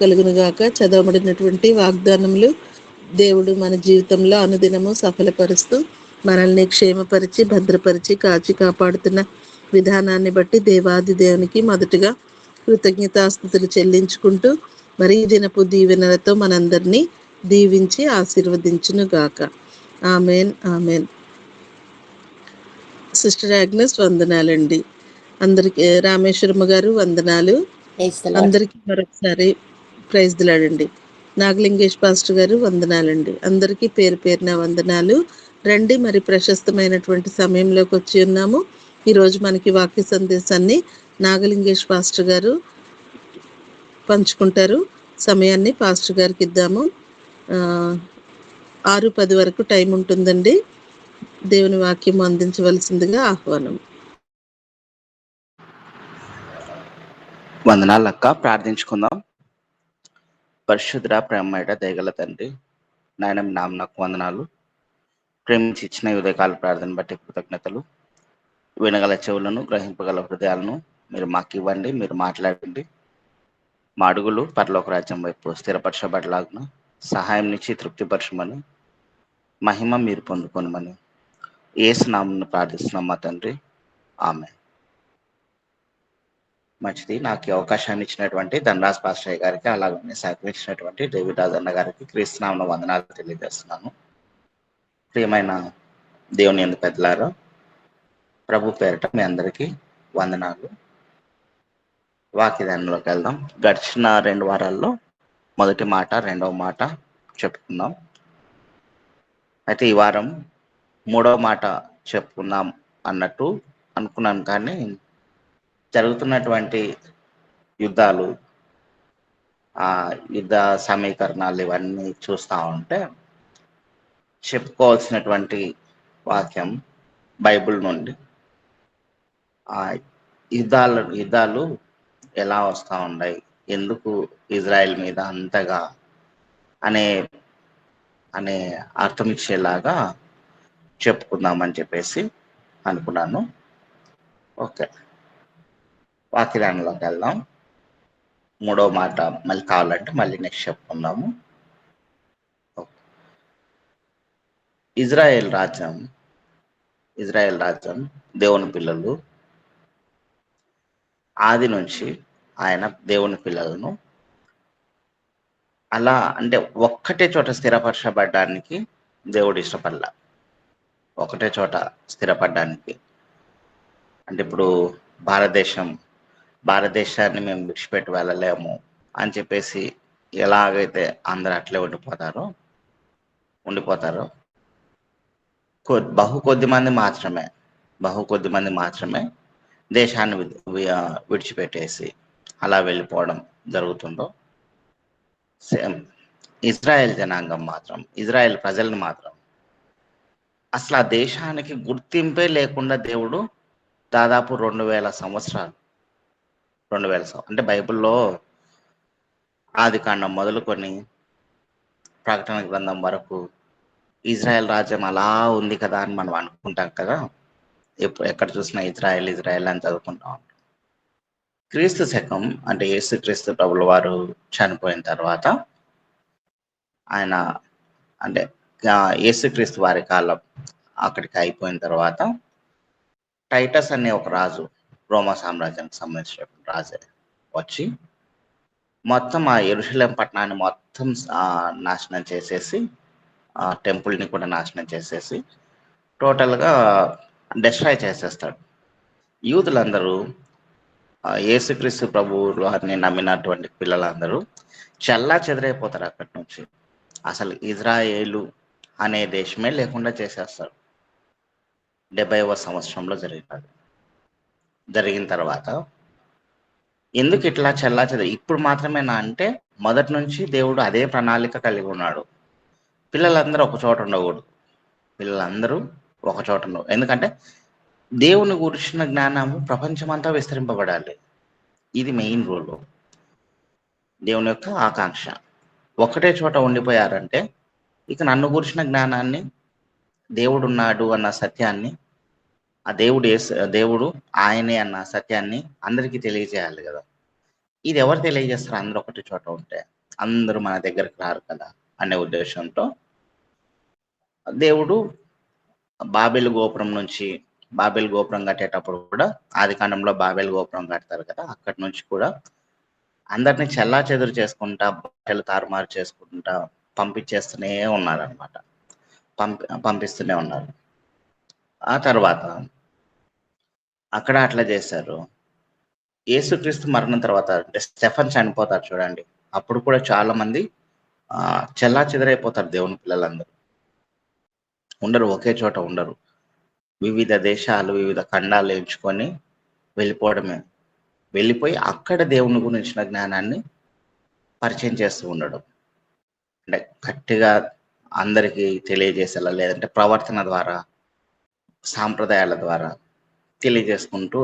కలుగునుగాక. చదవబడినటువంటి వాగ్దానములు దేవుడు మన జీవితంలో అనుదినము సఫలపరుస్తూ మనల్ని క్షేమపరిచి భద్రపరిచి కాచి కాపాడుతున్న విధానాన్ని బట్టి దేవాది దేవునికి మొదటగా కృతజ్ఞతాస్తుతులు చెల్లించుకుంటూ మరి ఈ దినపు దీవెనలతో మనందరినీ దీవించి ఆశీర్వదించును గాక. Amen, amen. సిస్టర్ ఆగ్నెస్ వందనాలండి. అందరికి రామేశ్వరమ్మ గారు వందనాలు. అందరికీ మరొకసారి ప్రైజ్ దిలాడండి. నాగలింగేష్ పాస్టర్ గారు వందనాలండి. అందరికీ పేరు పేరున వందనాలు. రండి, మరి ప్రశస్తమైనటువంటి సమయంలోకి వచ్చి ఉన్నాము. ఈరోజు మనకి వాక్య సందేశాన్ని నాగలింగేష్ పాస్టర్ గారు పంచుకుంటారు. సమయాన్ని పాస్టర్ గారికి ఇద్దాము. 6:10 వరకు టైం ఉంటుందండి. దేవుని వాక్యం అందించవలసిందిగా ఆహ్వానం. వందనాలు అక్క. ప్రార్థించుకుందాం. పరిశుద్ధ ప్రేమమైన దయగల తండ్రి, నాయన నామకు వందనాలు. ప్రేమించి ఇచ్చిన ఉదయకాల ప్రార్థన బట్టి కృతజ్ఞతలు. వినగల చెవులను, గ్రహింపగల హృదయాలను మీరు మాకు ఇవ్వండి. మీరు మాట్లాడండి. మా అడుగులు పరలోక రాజ్యం వైపు స్థిరపరచబడలాగున సహాయం నుంచి తృప్తిపరచమని, మహిమ మీరు పొందుకొనమని యేసు నామమున ప్రార్థిస్తున్నాం మా తండ్రి. ఆమెన్. మంచిది. నాకు ఈ అవకాశాన్ని ఇచ్చినటువంటి ధనరాజ్ పాస్టర్ గారికి, అలాగే సహకరించినటువంటి డేవిడ్ రాజ్ అన్న గారికి క్రీస్తునామమున వందనాలు తెలియజేస్తున్నాను. ప్రియమైన దేవుని యందు పెద్దలారా, ప్రభు పేరిట మీ అందరికీ వందనాలు. వాక్యదానంలోకి వెళ్దాం. గడిచిన 2 వారాల్లో మొదటి మాట, రెండవ మాట చెప్పుకుందాం. అయితే ఈ వారం 3వ మాట చెప్పుకుందాం అన్నట్టు అనుకున్నాను, కానీ జరుగుతున్నటువంటి యుద్ధాలు, ఆ యుద్ధ సమీకరణాలు ఇవన్నీ చూస్తూ ఉంటే చెప్పుకోవాల్సినటువంటి వాక్యం బైబిల్ నుండి ఆ యుద్ధాలు ఎలా వస్తూ ఉన్నాయి, ఎందుకు ఇజ్రాయెల్ మీద అంతగా అనే అనే అర్థం ఇచ్చేలాగా చెప్పుకుందామని చెప్పేసి అనుకున్నాను. ఓకే, వాక్యదానంలోకి వెళ్దాం. 3వ మాట మళ్ళీ కావాలంటే మళ్ళీ నెక్స్ట్ చెప్పుకుందాము. ఇజ్రాయెల్ రాజ్యం దేవుని పిల్లలు ఆది నుంచి ఆయన దేవుని పిల్లలను అలా అంటే ఒక్కటే చోట స్థిరపరచబడ్డానికి దేవుడు ఇష్టపడలా. ఒకటే చోట స్థిరపడడానికి అంటే ఇప్పుడు భారతదేశాన్ని మేము విడిచిపెట్టి వెళ్ళలేము అని చెప్పేసి ఎలాగైతే అందరూ అట్లే ఉండిపోతారో బహు కొద్ది మంది మాత్రమే దేశాన్ని విడిచిపెట్టేసి అలా వెళ్ళిపోవడం జరుగుతుందో, సేమ్ ఇజ్రాయెల్ జనాంగం మాత్రం, ఇజ్రాయెల్ ప్రజల్ని మాత్రం అసలు ఆ దేశానికి గుర్తింపే లేకుండా దేవుడు దాదాపు 2000 సంవత్సరాలు అంటే బైబిల్లో ఆదికాండం మొదలుకొని ప్రకటన గ్రంథం వరకు ఇజ్రాయెల్ రాజ్యం అలా ఉంది కదా అని మనం అనుకుంటాం కదా. ఎక్కడ చూసినా ఇజ్రాయెల్ అని చదువుకుంటాం. క్రీస్తు శకం అంటే యేసుక్రీస్తు ప్రభుల వారు చనిపోయిన తర్వాత, ఆయన అంటే యేసుక్రీస్తు వారి కాలం అక్కడికి అయిపోయిన తర్వాత టైటస్ అనే ఒక రాజు, రోమా సామ్రాజ్యానికి సంబంధించిన రాజే వచ్చి మొత్తం ఆ యెరూషలేం పట్టణాన్ని మొత్తం నాశనం చేసేసి, ఆ టెంపుల్ని కూడా నాశనం చేసేసి టోటల్గా డెస్ట్రాయ్ చేసేస్తాడు. యూదులందరూ యేసుక్రీస్తు ప్రభు వారిని నమ్మినటువంటి పిల్లలందరూ చల్లా చెదరైపోతారు అక్కడి నుంచి. అసలు ఇజ్రాయేలు అనే దేశమే లేకుండా చేసేస్తారు. 70వ సంవత్సరంలో జరిగిన తర్వాత ఎందుకు ఇట్లా చల్లా ఇప్పుడు మాత్రమేనా అంటే, మొదటి నుంచి దేవుడు అదే ప్రణాళిక కలిగి ఉన్నాడు. పిల్లలందరూ ఒక చోట ఉండకూడదు. ఎందుకంటే దేవుని గురించిన జ్ఞానము ప్రపంచమంతా విస్తరింపబడాలి. ఇది మెయిన్ రూల్, దేవుని యొక్క ఆకాంక్ష. ఒకటే చోట ఉండిపోయారంటే ఇక నన్ను గురించిన జ్ఞానాన్ని, దేవుడు ఉన్నాడు అన్న సత్యాన్ని, ఆ దేవుడు ఆయనే అన్న సత్యాన్ని అందరికీ తెలియజేయాలి కదా. ఇది ఎవరు తెలియజేస్తారు? అందరూ ఒకటి చోట ఉంటే అందరూ మన దగ్గరికి రారు కదా అనే ఉద్దేశంతో దేవుడు బాబెలు గోపురం కట్టేటప్పుడు కూడా ఆది కాండంలో బాబెలు గోపురం కడతారు కదా, అక్కడి నుంచి కూడా అందరినీ చెల్లా చెదురు చేసుకుంటా, బట్టలు తారుమారు చేసుకుంటా పంపించేస్తూనే ఉన్నారనమాట. పంపిస్తూనే ఉన్నారు. ఆ తర్వాత అక్కడ అట్లా చేశారు. యేసుక్రీస్తు మరణం తర్వాత అంటే స్టెఫన్ చనిపోతారు చూడండి, అప్పుడు కూడా చాలా మంది చెల్లా చెదరైపోతారు. దేవుని పిల్లలందరూ ఉండరు, ఒకే చోట ఉండరు. వివిధ దేశాలు, వివిధ ఖండాలు ఎంచుకొని వెళ్ళిపోవడమే. వెళ్ళిపోయి అక్కడ దేవుని గురించిన జ్ఞానాన్ని పరిచయం చేస్తూ ఉండడం. అంటే గట్టిగా అందరికీ తెలియజేసేలా, లేదంటే ప్రవర్తన ద్వారా, సాంప్రదాయాల ద్వారా తెలియజేసుకుంటూ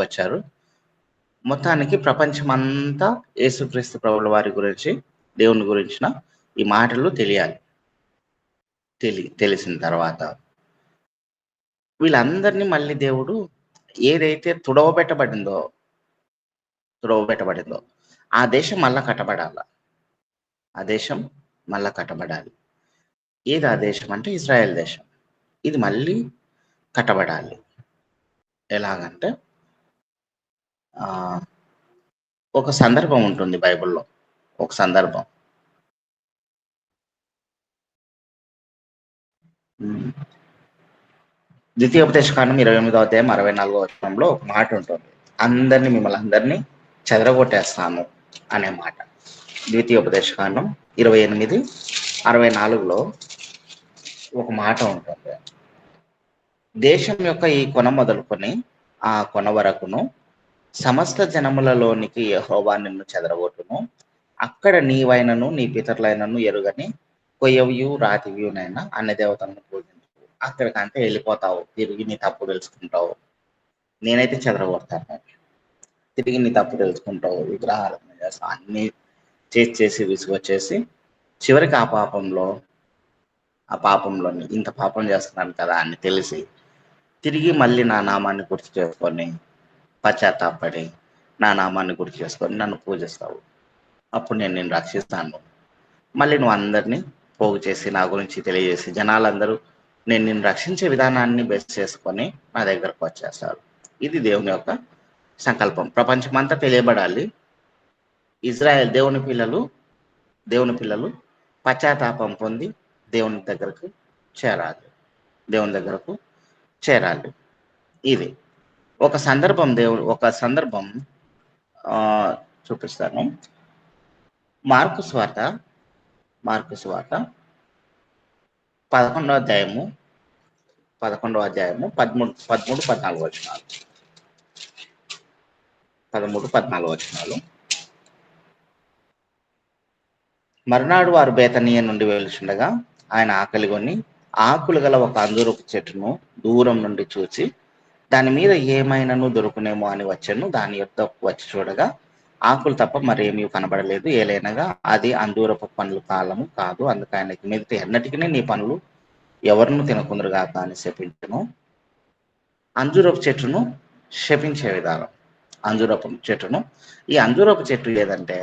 వచ్చారు. మొత్తానికి ప్రపంచమంతా యేసుక్రీస్తు ప్రభుల వారి గురించి, దేవుని గురించిన ఈ మాటలు తెలియాలి. తెలిసిన తర్వాత వీళ్ళందరినీ మళ్ళీ దేవుడు ఏదైతే తుడవబెట్టబడిందో ఆ దేశం మళ్ళా కట్టబడాలి. ఏది ఆ దేశం అంటే ఇజ్రాయెల్ దేశం. ఇది మళ్ళీ కట్టబడాలి. ఎలాగంటే ఒక సందర్భం ఉంటుంది బైబిల్లో. ఒక సందర్భం ద్వితీయోపదేశకాండం 28వ అధ్యాయం 64వ వచనంలో ఒక మాట ఉంటుంది. మిమ్మల్ని అందరినీ చెదరగొట్టేస్తాను అనే మాట. ద్వితీయోపదేశకాండం 28:64లో ఒక మాట ఉంటుంది. దేశం యొక్క ఈ కొన మొదలుకొని ఆ కొన వరకును సమస్త జనములలోనికి యెహోవా నిన్ను చెదరగొట్టును. అక్కడ నీవైనను నీ పితరులైనను ఎరుగని కొయ్యవియు రాతివియునైనా అన్ని దేవతలను పూజించు. అక్కడికంటే వెళ్ళిపోతావు, తిరిగి నీ తప్పు తెలుసుకుంటావు. నేనైతే చెదరగొడతాను. తిరిగి నీ తప్పు తెలుసుకుంటావు, విగ్రహాలను చేస్తావు, అన్ని చేసి విసుగొచ్చేసి చివరికి ఆ పాపంలోని ఇంత పాపం చేస్తున్నాను కదా అని తెలిసి తిరిగి మళ్ళీ నా నామాన్ని గుర్తు చేసుకొని పశ్చాత్తాపడి నా నామాన్ని గుర్తు చేసుకొని నన్ను పూజిస్తావు. అప్పుడు నేను నిన్ను రక్షిస్తాను. మళ్ళీ నువ్వు అందరినీ పోగు చేసి నా గురించి తెలియజేసి జనాలందరూ నేను నిన్ను రక్షించే విధానాన్ని బేస్ చేసుకొని నా దగ్గరకు వచ్చేస్తారు. ఇది దేవుని యొక్క సంకల్పం. ప్రపంచమంతా తెలియబడాలి. ఇజ్రాయెల్ దేవుని పిల్లలు పశ్చాత్తాపం పొంది దేవుని దగ్గరకు చేరాలి. ఇది ఒక సందర్భం చూపిస్తాను. మార్కు సువార్త 11వ అధ్యాయము 13-14 వచనాలు. 13-14 వచనాలు. మరునాడు వారు బేతనీయ నుండి వెళ్తుండగా ఆయన ఆకలిగొని ఆకులు గల ఒక అంజూరపు చెట్టును దూరం నుండి చూచి దాని మీద ఏమైనాను దొరుకునేమో అని వచ్చాను. దాని యొద్దకు వచ్చి చూడగా ఆకులు తప్ప మరేమీ కనబడలేదు. ఏలైనగా అది అంజూరపు పండ్ల కాలము కాదు. అందుకు ఆయనకి మీదట ఎన్నటికీ నీ పనులు ఎవరినూ తినకుందరుగాక అని శపించను. అంజూరపు చెట్టును శపించే విధానం. ఈ అంజూరపు చెట్టు ఏదంటే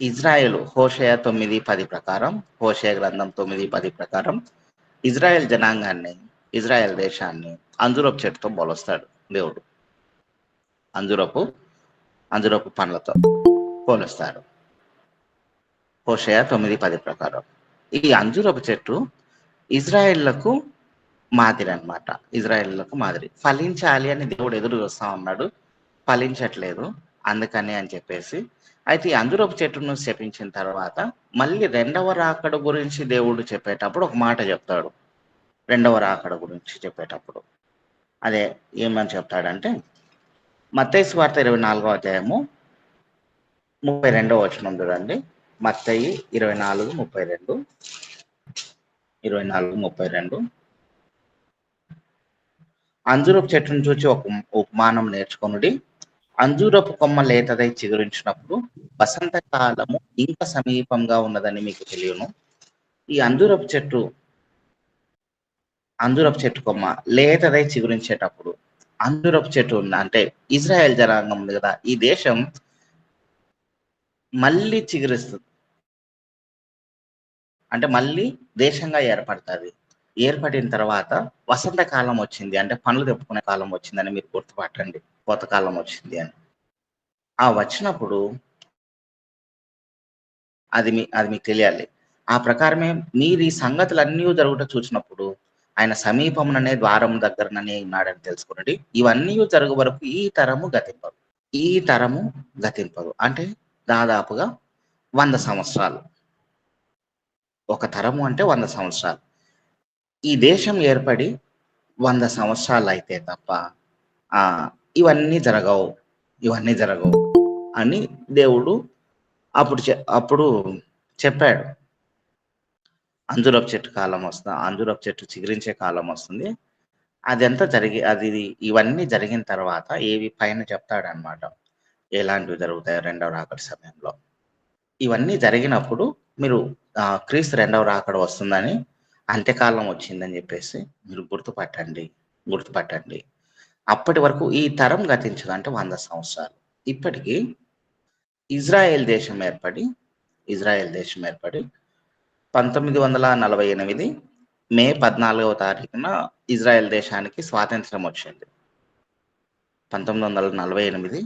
ఇజ్రాయెల్ హోషేయ 9:10 ప్రకారం, హోషేయ గ్రంథం 9:10 ప్రకారం ఇజ్రాయెల్ జనాంగాన్ని, ఇజ్రాయెల్ దేశాన్ని అంజూరపు చెట్టుతో పోలుస్తాడు దేవుడు. అంజూరపు పండ్లతో పోలుస్తాడు హోషేయ 9:10 ప్రకారం. ఈ అంజూరపు చెట్టు ఇజ్రాయెళ్లకు మాదిరి. ఫలించాలి అని దేవుడు ఎదురు చూస్తా ఉన్నాడు, ఫలించట్లేదు. అందుకని అని చెప్పేసి అయితే ఈ అంజూరపు చెట్టును శపించిన తర్వాత మళ్ళీ రెండవ రాకడ గురించి దేవుడు చెప్పేటప్పుడు ఒక మాట చెప్తాడు. రెండవ రాకడ గురించి చెప్పేటప్పుడు అదే ఏమని చెప్తాడంటే మత్తయి సువార్త 24వ అధ్యాయము 32వ వచనం చూడండి. మత్తయి 24:32. అంజూరపు చెట్టును చూచి ఒక ఉపమానం నేర్చుకొనుడి. అంజూరపు కొమ్మ లేతదై చిగురించినప్పుడు వసంతకాలము ఇంకా సమీపంగా ఉన్నదని మీకు తెలియను. ఈ అంజూరపు చెట్టు కొమ్మ లేతదై చిగురించేటప్పుడు అంజూరపు చెట్టు ఉన్న అంటే ఇజ్రాయెల్ జనాంగం ఉంది కదా, ఈ దేశం మళ్ళీ చిగురిస్తుంది. అంటే మళ్ళీ దేశంగా ఏర్పడుతుంది. ఏర్పడిన తర్వాత వసంతకాలం వచ్చింది అంటే పనులు తెప్పుకునే కాలం వచ్చిందని మీరు గుర్తుపట్టండి. కొత్త కాలం వచ్చింది అని. ఆ వచ్చినప్పుడు అది మీకు తెలియాలి. ఆ ప్రకారమే మీరు ఈ సంగతులన్నీ జరుగుట చూసినప్పుడు ఆయన సమీపముననే ద్వారం దగ్గరననే ఉన్నాడని తెలుసుకోండి. ఇవన్నీ జరుగు వరకు ఈ తరము గతింపదు. ఈ తరము గతింపదు అంటే దాదాపుగా 100 సంవత్సరాలు. ఒక తరము అంటే 100 సంవత్సరాలు. ఈ దేశం ఏర్పడి 100 సంవత్సరాలు అయితే తప్ప ఇవన్నీ జరగవు అని దేవుడు అప్పుడు చెప్పాడు. అంజూరపు చెట్టు చిగురించే కాలం వస్తుంది. ఇవన్నీ జరిగిన తర్వాత ఏవి పైన చెప్తాడనమాట, ఎలాంటివి జరుగుతాయి రెండవ రాకడ సమయంలో. ఇవన్నీ జరిగినప్పుడు మీరు క్రీస్తు రెండవ రాకడ వస్తుందని, అంత్యకాలం వచ్చిందని చెప్పేసి మీరు గుర్తుపట్టండి. అప్పటి వరకు ఈ తరం గతించదు అంటే 100 సంవత్సరాలు. ఇప్పటికీ ఇజ్రాయెల్ దేశం ఏర్పడి 1948 మే 14వ తారీఖున ఇజ్రాయెల్ దేశానికి స్వాతంత్రం వచ్చింది. 1948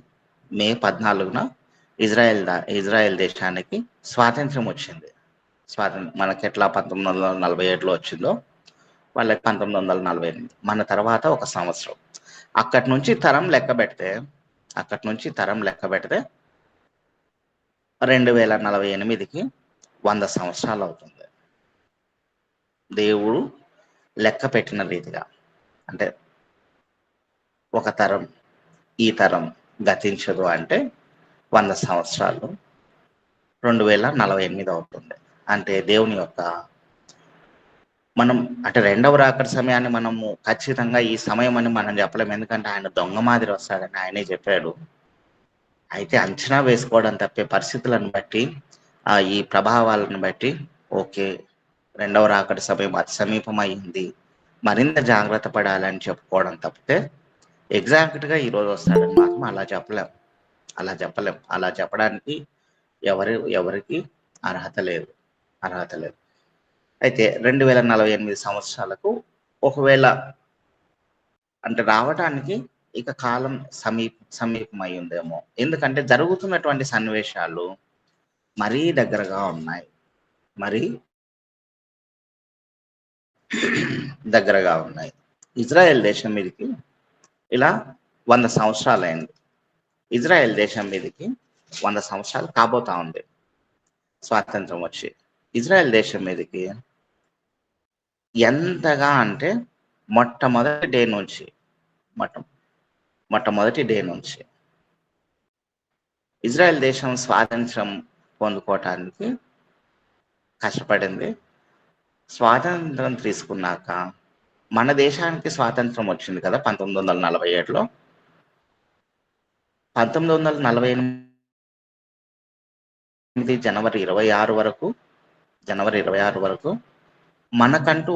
మే 14న ఇజ్రాయెల్ దేశానికి స్వాతంత్రం వచ్చింది. మనకి ఎట్లా 1947లో వచ్చిందో వాళ్ళకి 1948. మన తర్వాత ఒక సంవత్సరం. అక్కడి నుంచి తరం లెక్క పెడితే 2048కి 100 సంవత్సరాలు అవుతుంది. దేవుడు లెక్క పెట్టిన రీతిగా అంటే ఒక తరం ఈ తరం గతించదు అంటే 100 సంవత్సరాలు 2048 అవుతుంది. అంటే దేవుని యొక్క మనం అంటే రెండవ రాకడ సమయాన్ని మనము ఖచ్చితంగా ఈ సమయం అని మనం చెప్పలేము. ఎందుకంటే ఆయన దొంగ మాదిరి వస్తాడని ఆయనే చెప్పాడు. అయితే అంచనా వేసుకోవడం తప్పే, పరిస్థితులను బట్టి ఈ ప్రభావాలను బట్టి ఓకే రెండవ రాకడ సమయం అతి సమీపం అయింది, మరింత జాగ్రత్త పడాలని చెప్పుకోవడం తప్పితే ఎగ్జాక్ట్గా ఈరోజు వస్తాడని మాత్రం అలా చెప్పలేం. అలా చెప్పడానికి ఎవరికి అర్హత లేదు. అయితే 2048 సంవత్సరాలకు ఒకవేళ అంటే రావడానికి ఇక కాలం సమీపమై ఉందేమో. ఎందుకంటే జరుగుతున్నటువంటి సన్నివేశాలు మరీ దగ్గరగా ఉన్నాయి. ఇజ్రాయెల్ దేశం మీదకి ఇలా 100 సంవత్సరాలు అయింది. ఇజ్రాయెల్ దేశం మీదకి 100 సంవత్సరాలు కాబోతా ఉంది స్వాతంత్రం వచ్చి. ఇజ్రాయెల్ దేశం మీదకి ఎంతగా అంటే మొట్టమొదటి డే నుంచి ఇజ్రాయెల్ దేశం స్వాతంత్రం పొందుకోవటానికి కష్టపడింది. స్వాతంత్రం తీసుకున్నాక మన దేశానికి స్వాతంత్రం వచ్చింది కదా 1947లో. 1948 జనవరి 26 వరకు మనకంటూ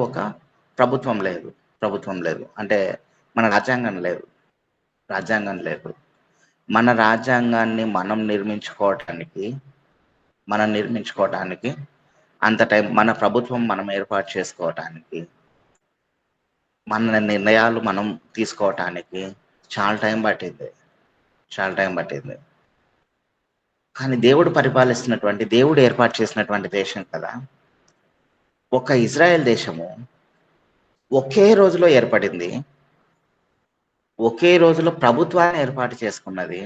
ఒక ప్రభుత్వం లేదు. అంటే మన రాజ్యాంగం లేదు. మన రాజ్యాంగాన్ని మనం నిర్మించుకోవటానికి అంత టైం, మన ప్రభుత్వం మనం ఏర్పాటు చేసుకోవటానికి, మన నిర్ణయాలు మనం తీసుకోవటానికి చాలా టైం పట్టింది. కానీ దేవుడు ఏర్పాటు చేసినటువంటి దేశం కదా. ఒక ఇజ్రాయెల్ దేశము ఒకే రోజులో ఏర్పడింది, ఒకే రోజులో ప్రభుత్వాన్ని ఏర్పాటు చేసుకున్నది,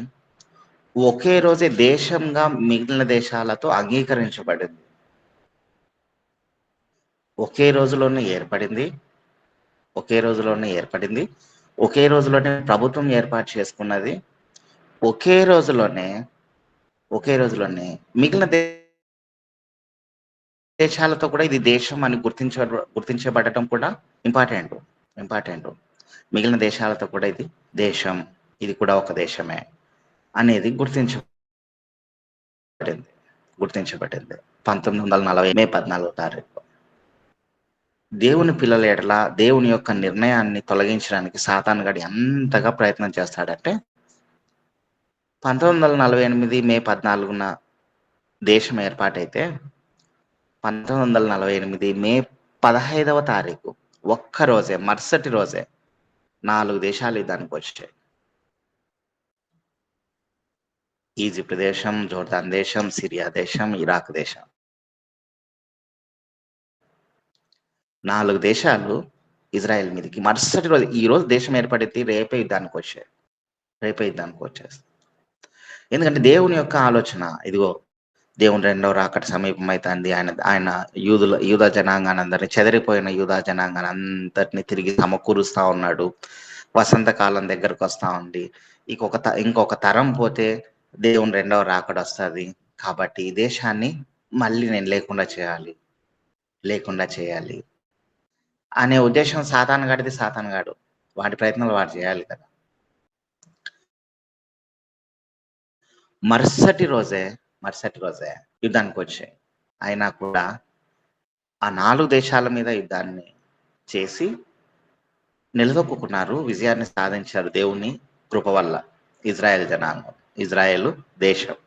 ఒకే రోజే దేశంగా మిగిలిన దేశాలతో అంగీకరించబడింది. ఒకే రోజులోనే ఏర్పడింది, ఒకే రోజులోనే ప్రభుత్వం ఏర్పాటు చేసుకున్నది, ఒకే రోజులోనే మిగిలిన దేశాలతో కూడా ఇది దేశం అని గుర్తించబడటం కూడా ఇంపార్టెంట్. మిగిలిన దేశాలతో కూడా ఇది దేశం, ఇది కూడా ఒక దేశమే అనేది గుర్తించబడింది 1940 మే 14వ తారీఖు. దేవుని పిల్లల ఎడల దేవుని యొక్క నిర్ణయాన్ని తొలగించడానికి సాతానుగాడు ఎంతగా ప్రయత్నం చేస్తాడంటే 1948 మే 14న దేశం ఏర్పాటైతే 1948 మే 15వ తారీఖు ఒక్కరోజే మరుసటి రోజే 4 దేశాలు యుద్ధానికి వచ్చాయి. ఈజిప్ట్ దేశం, జోర్దాన్ దేశం, సిరియా దేశం, ఇరాక్ దేశం. 4 దేశాలు ఇజ్రాయెల్ మీదకి మరుసటి రోజు, ఈ రోజు దేశం ఏర్పడితే రేపే యుద్ధానికి వచ్చేస్తాయి. ఎందుకంటే దేవుని యొక్క ఆలోచన ఇదిగో, దేవుని రెండవ రాకడ సమీపమైతుంది. ఆయన యూదా జనాంగాన్ని అందరినీ, చెదిరిపోయిన యూదా జనాంగాన్ని అందరినీ తిరిగి సమకూరుస్తా ఉన్నాడు. వసంతకాలం దగ్గరకు వస్తా ఉంది. ఇంకొక తరం పోతే దేవుని రెండవ రాకడ వస్తుంది. కాబట్టి ఈ దేశాన్ని మళ్ళీ నేను లేకుండా చేయాలి అనే ఉద్దేశం సాతానుగాడు వాటి ప్రయత్నాలు వాడు చేయాలి కదా. మరుసటి రోజే యుద్ధానికి వచ్చాయి. అయినా కూడా ఆ 4 దేశాల మీద యుద్ధాన్ని చేసి నిలదొక్కున్నారు, విజయాన్ని సాధించారు దేవుని కృప వల్ల. ఇజ్రాయెల్ జనాంగం, ఇజ్రాయెల్ దేశం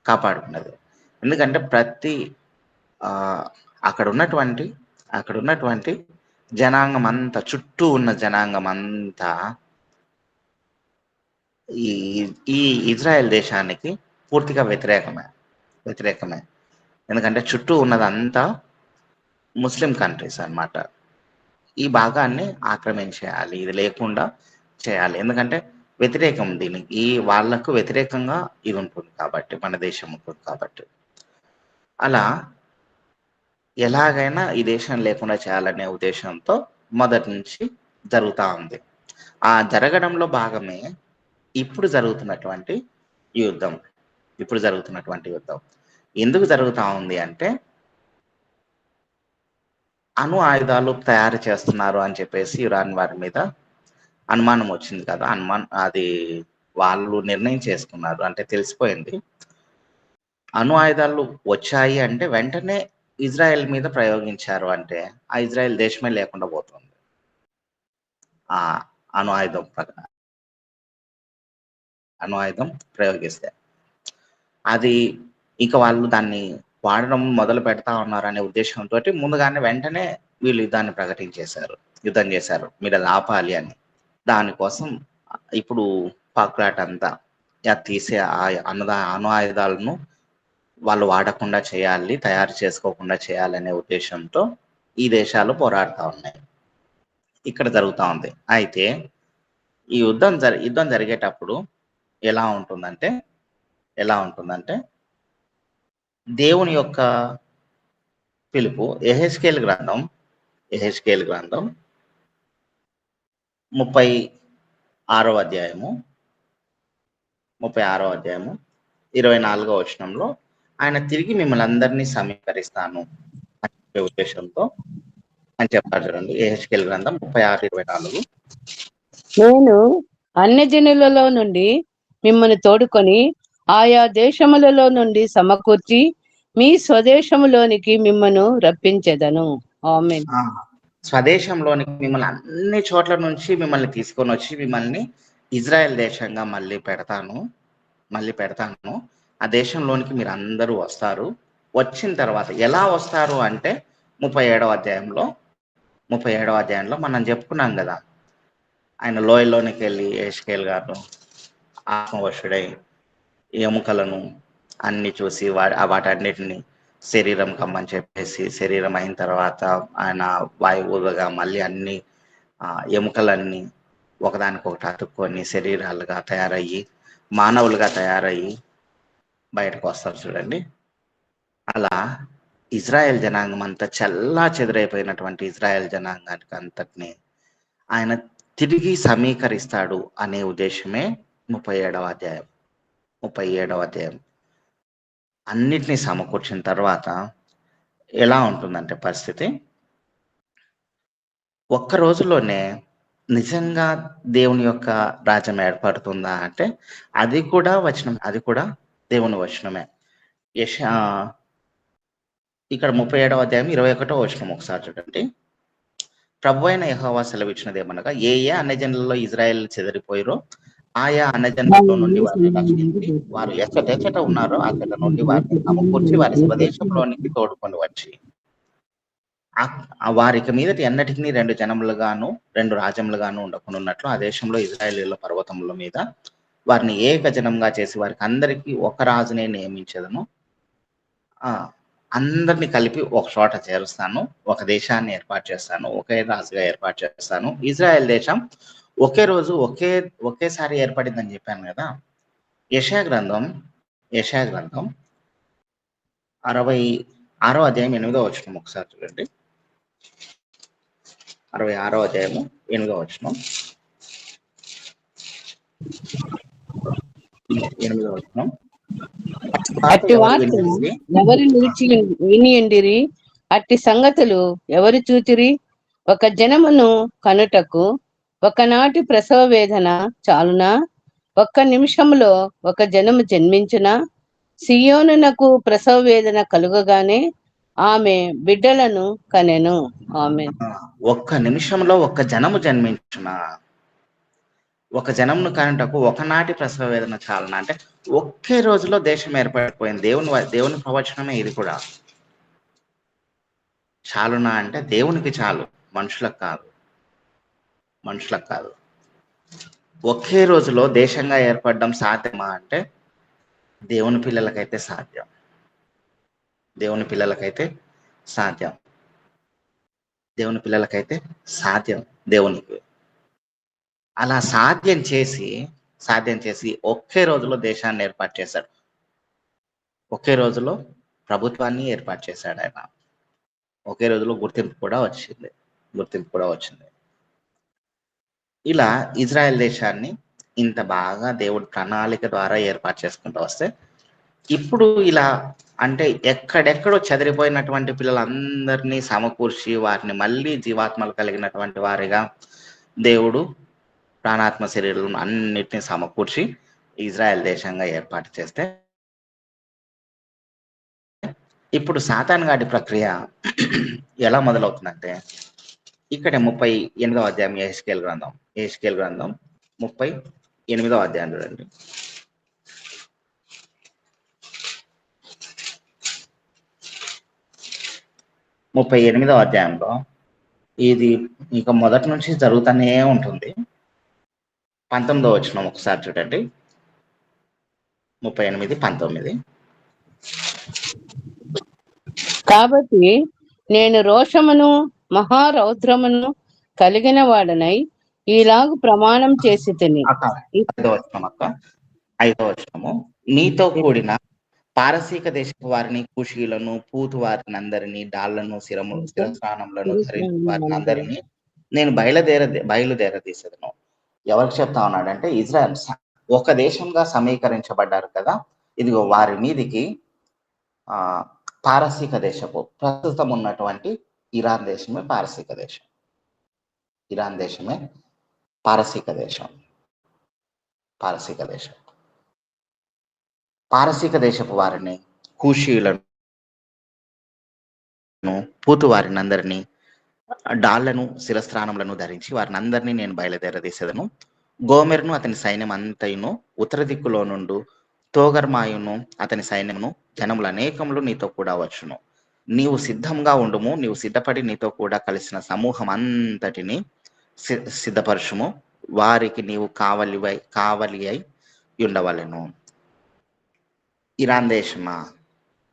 కాపాడుకున్నది. ఎందుకంటే ప్రతి అక్కడ ఉన్నటువంటి జనాంగం అంతా, చుట్టూ ఉన్న జనాంగం అంతా ఈ ఇజ్రాయెల్ దేశానికి పూర్తిగా వ్యతిరేకమే. ఎందుకంటే చుట్టూ ఉన్నదంతా ముస్లిం కంట్రీస్ అన్నమాట. ఈ భాగాన్ని ఆక్రమించేయాలి, ఇది లేకుండా చేయాలి. ఎందుకంటే వ్యతిరేకం, దీనికి వాళ్లకు వ్యతిరేకంగా ఇది ఉంటుంది కాబట్టి, మన దేశం ఉంటుంది కాబట్టి. అలా ఎలాగైనా ఈ దేశం లేకుండా చేయాలనే ఉద్దేశంతో మొదటి నుంచి జరుగుతూ ఉంది. ఆ జరగడంలో భాగమే ఇప్పుడు జరుగుతున్నటువంటి యుద్ధం. ఎందుకు జరుగుతూ ఉంది అంటే, అణు ఆయుధాలు తయారు చేస్తున్నారు అని చెప్పేసి ఇరాన్ వారి మీద అనుమానం వచ్చింది కదా. అది వాళ్ళు నిర్ణయం చేసుకున్నారు, అంటే తెలిసిపోయింది. అణు ఆయుధాలు వచ్చాయి అంటే వెంటనే ఇజ్రాయెల్ మీద ప్రయోగించారు అంటే ఆ ఇజ్రాయెల్ దేశమే లేకుండా పోతుంది. ఆ అణు ఆయుధం ప్రయోగిస్తే అది ఇక వాళ్ళు దాన్ని వాడడం మొదలు పెడతా ఉన్నారు అనే ఉద్దేశంతో ముందుగానే వెంటనే వీళ్ళు యుద్ధం చేశారు, మీరు అది ఆపాలి అని. దానికోసం ఇప్పుడు పాక్రాట్ అంతా తీసే అణు ఆయుధాలను వాళ్ళు వాడకుండా చేయాలి, తయారు చేసుకోకుండా చేయాలనే ఉద్దేశంతో ఈ దేశాలు పోరాడుతూ ఉన్నాయి. ఇక్కడ జరుగుతూ ఉంది. అయితే ఈ యుద్ధం జరిగేటప్పుడు ఎలా ఉంటుందంటే దేవుని యొక్క పిలుపు యెహెజ్కేలు గ్రంథం 36వ అధ్యాయము 24వ వచనంలో ఆయన తిరిగి మిమ్మల్ని అందరినీ సమీకరిస్తాను అనే ఉద్దేశంతో అని చెప్తారు. చూడండి, యెహెజ్కేలు గ్రంథం 36:24. నేను అన్యజనులలో నుండి మిమ్మల్ని తోడుకొని ఆయా దేశములలో నుండి సమకూర్చి మీ స్వదేశములోనికి మిమ్మల్ని రప్పించెదను. ఆమేన్. స్వదేశంలోనికి మిమ్మల్ని అన్ని చోట్ల నుంచి మిమ్మల్ని తీసుకొని వచ్చి మిమ్మల్ని ఇజ్రాయెల్ దేశంగా మళ్ళీ పెడతాను. ఆ దేశంలోనికి మీరు అందరూ వస్తారు. వచ్చిన తర్వాత ఎలా వస్తారు అంటే 37వ అధ్యాయంలో మనం చెప్పుకున్నాం కదా, ఆయన లోయలోనికి వెళ్ళి యెహెజ్కేలు గారు ఆత్మవశుడై ఎముకలను అన్ని చూసి వాటన్నిటిని శరీరం కమ్మని చెప్పేసి, శరీరం అయిన తర్వాత ఆయన వాయువుగా మళ్ళీ అన్ని ఎముకలన్నీ ఒకదానికొకటి అతుక్కొని శరీరాలుగా తయారయ్యి, మానవులుగా తయారయ్యి బయటకు వస్తారు. చూడండి, అలా ఇజ్రాయెల్ జనాంగం అంతా చల్లా చెదిరైపోయినటువంటి ఇజ్రాయెల్ జనాంగానికి అంతటిని ఆయన తిరిగి సమీకరిస్తాడు అనే ఉద్దేశమే 37వ అధ్యాయం. అన్నిటినీ సమకూర్చిన తర్వాత ఎలా ఉంటుందంటే పరిస్థితి, ఒక్క రోజులోనే నిజంగా దేవుని యొక్క రాజ్యం ఏర్పడుతుందా అంటే అది కూడా దేవుని వచనమే. ఇక్కడ 37వ అధ్యాయం 21వ వచనం ఒకసారి చూడండి. ప్రభు అయిన యెహోవా సెలవిచ్చినది ఏమనగా, ఏ అన్యజనులలో ఇజ్రాయెల్ చెదిరిపోయారో ఆయా అన్యజనులలో నుండి వారిని రక్షించి, వారు ఎచ్చట ఉన్నారో అచ్చట నుండి వారిని సమకూర్చి వారి స్వదేశంలోనికి తోడుకొని వచ్చి వారికి మీదటి ఎన్నటికీ 2 జనములుగాను 2 రాజ్యములుగాను ఉండకున్నట్లు ఆ దేశంలో ఇజ్రాయేలీయుల పర్వతముల మీద వారిని ఏక జనంగా చేసి వారికి అందరికీ ఒక రాజునే నియమించదను. అందరిని కలిపి ఒక చోట చేరుస్తాను, ఒక దేశాన్ని ఏర్పాటు చేస్తాను, ఒకే రాజుగా ఏర్పాటు చేస్తాను. ఇజ్రాయెల్ దేశం ఒకే రోజు ఒకేసారి ఏర్పడిందని చెప్పాను కదా. యెషయా గ్రంథం 66వ అధ్యాయం 8వ వచనం ఒకసారి చూడండి. 66వ అధ్యాయము 8వ వచనం. 8వ వచనం. అట్టి వార్త ఎవరు నిలిచి వినియండిరి, అట్టి సంగతులు ఎవరు చూచిరి? ఒక జనమును కనుటకు ఒకనాటి ప్రసవ వేదన చాలునా? ఒక్క నిమిషంలో ఒక జనము జన్మించునా? సియోనునకు ప్రసవ వేదన కలుగగానే ఆమె బిడ్డలను కనెను. ఆమేన్. ఒక్క నిమిషంలో ఒక జనము జన్మించునా? ఒక జనమును కనుటకు ఒకనాటి ప్రసవ వేదన చాలునా? అంటే ఒకే రోజులో దేశం ఏర్పడిపోయింది. దేవుని ప్రవచనమే ఇది కూడా. చాలునా అంటే దేవునికి చాలు, మనుషులకు కాదు. ఒకే రోజులో దేశంగా ఏర్పడడం సాధ్యమా అంటే దేవుని పిల్లలకైతే సాధ్యం. దేవునికి అలా సాధ్యం చేసి ఒకే రోజులో దేశాన్ని ఏర్పాటు చేశాడు. ఒకే రోజులో ప్రభుత్వాన్ని ఏర్పాటు చేశాడు ఆయన. ఒకే రోజులో గుర్తింపు కూడా వచ్చింది. ఇలా ఇజ్రాయెల్ దేశాన్ని ఇంత బాగా దేవుడి ప్రణాళిక ద్వారా ఏర్పాటు చేసుకుంటూ వస్తే, ఇప్పుడు ఇలా అంటే ఎక్కడెక్కడో చెదిరిపోయినటువంటి పిల్లలందరినీ సమకూర్చి వారిని మళ్ళీ జీవాత్మలు కలిగినటువంటి వారిగా దేవుడు ప్రాణాత్మ శరీరాలను అన్నిటినీ సమకూర్చి ఇజ్రాయెల్ దేశంగా ఏర్పాటు చేస్తే, ఇప్పుడు సాతాను గాడి ప్రక్రియ ఎలా మొదలవుతుందంటే, ఇక్కడ 38వ అధ్యాయం యెహెజ్కేలు గ్రంథం 38వ అధ్యాయం చూడండి. 38వ అధ్యాయంలో ఇది ఇక మొదటి నుంచి జరుగుతూనే ఉంటుంది. 19వ వచనం ఒకసారి చూడండి. 38:19. కాబట్టి నేను రోషమును మహారౌద్రమును కలిగిన వాడనై ఈలాగు ప్రమాణం చేసి తిని. 5వ వచనము. నీతో కూడిన పారసీక దేశపు వారిని, కూషీలను, పూతు వారిని అందరినీ, డాళ్లను, శిరస్నానములను ధరించి వారిని అందరినీ నేను బయలుదేరదీసేదను. ఎవరికి చెప్తా ఉన్నాడంటే, ఇజ్రాయెల్ ఒక దేశంగా సమీకరించబడ్డారు కదా. ఇదిగో వారి మీదికి పారసీక దేశపు ప్రస్తుతం ఉన్నటువంటి ఇరాన్ దేశమే పారసీక దేశం. పారసీక దేశపు వారిని, కూషీలను, పూతు వారిని అందరినీ, డాళ్లను, శిరస్త్రాణములను ధరించి వారిని అందరినీ నేను బయలుదేరదీసేదను. గోమెరును అతని సైన్యం అంతయును, ఉత్తర దిక్కులో నుండు తోగర్మాయును అతని సైన్యమును, జనములు అనేకములు నీతో కూడా వచ్చును. నీవు సిద్ధంగా ఉండుము, నీవు సిద్ధపడి నీతో కూడా కలిసిన సమూహం అంతటిని సిద్ధపరచుము. వారికి నీవు కావలి అయి ఉండవలెను. ఇరాన్ దేశమా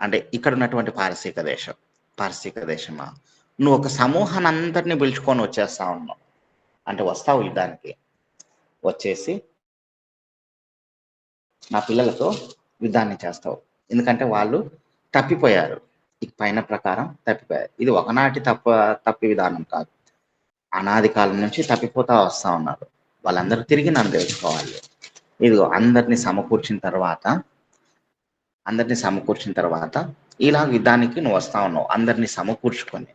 అంటే ఇక్కడ ఉన్నటువంటి పారసీక దేశమా, నువ్వు ఒక సమూహాన్ని అందరినీ పిలుచుకొని వచ్చేస్తా ఉన్నావు అంటే, వస్తావు యుద్ధానికి, వచ్చేసి నా పిల్లలతో యుద్ధాన్ని చేస్తావు. ఎందుకంటే వాళ్ళు తప్పిపోయారు, ఈ పైన ప్రకారం తప్పిపోయారు. ఇది ఒకనాటి తప్పి విధానం కాదు, అనాది కాలం నుంచి తప్పిపోతా వస్తా ఉన్నారు. వాళ్ళందరూ తిరిగి నన్ను తెలుసుకోవాలి. ఇదిగో అందరినీ సమకూర్చిన తర్వాత ఇలా యుద్ధానికి నువ్వు వస్తా ఉన్నావు, అందరినీ సమకూర్చుకొని.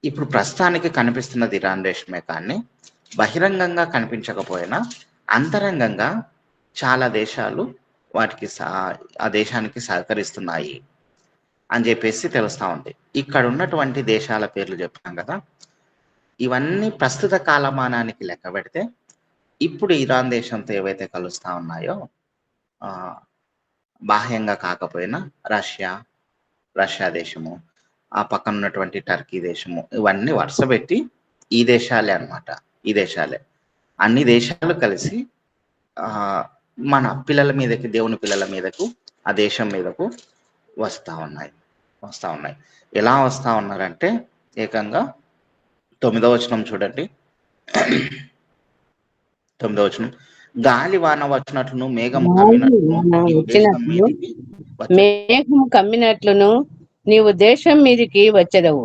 ఇప్పుడు ప్రస్తుతానికి కనిపిస్తున్నది ఇరాన్ దేశమే, కానీ బహిరంగంగా కనిపించకపోయినా అంతరంగంగా చాలా దేశాలు ఆ దేశానికి సహకరిస్తున్నాయి. అని చెప్పేసి తెలుస్తా ఉంది. ఇక్కడ ఉన్నటువంటి దేశాల పేర్లు చెప్పాం కదా, ఇవన్నీ ప్రస్తుత కాలమానానికి లెక్క పెడితే ఇప్పుడు ఇరాన్ దేశంతో ఏవైతే కలుస్తా ఉన్నాయో, బాహ్యంగా కాకపోయినా రష్యా దేశము, ఆ పక్కన ఉన్నటువంటి టర్కీ దేశము, ఇవన్నీ వరుస పెట్టి ఈ దేశాలే అన్నమాట. ఈ దేశాలే, అన్ని దేశాలు కలిసి మన పిల్లల మీదకి, దేవుని పిల్లల మీదకు, ఆ దేశం మీదకు వస్తూ ఉన్నాయి. ఎలా వస్తూ ఉన్నారంటే, ఏకంగా 9వ వచనం చూడండి. 9వ వచనం, గాలి వాన వచ్చినట్లును మేఘము కమ్మినట్లును నీవు దేశం మీదికి వచ్చెదవు.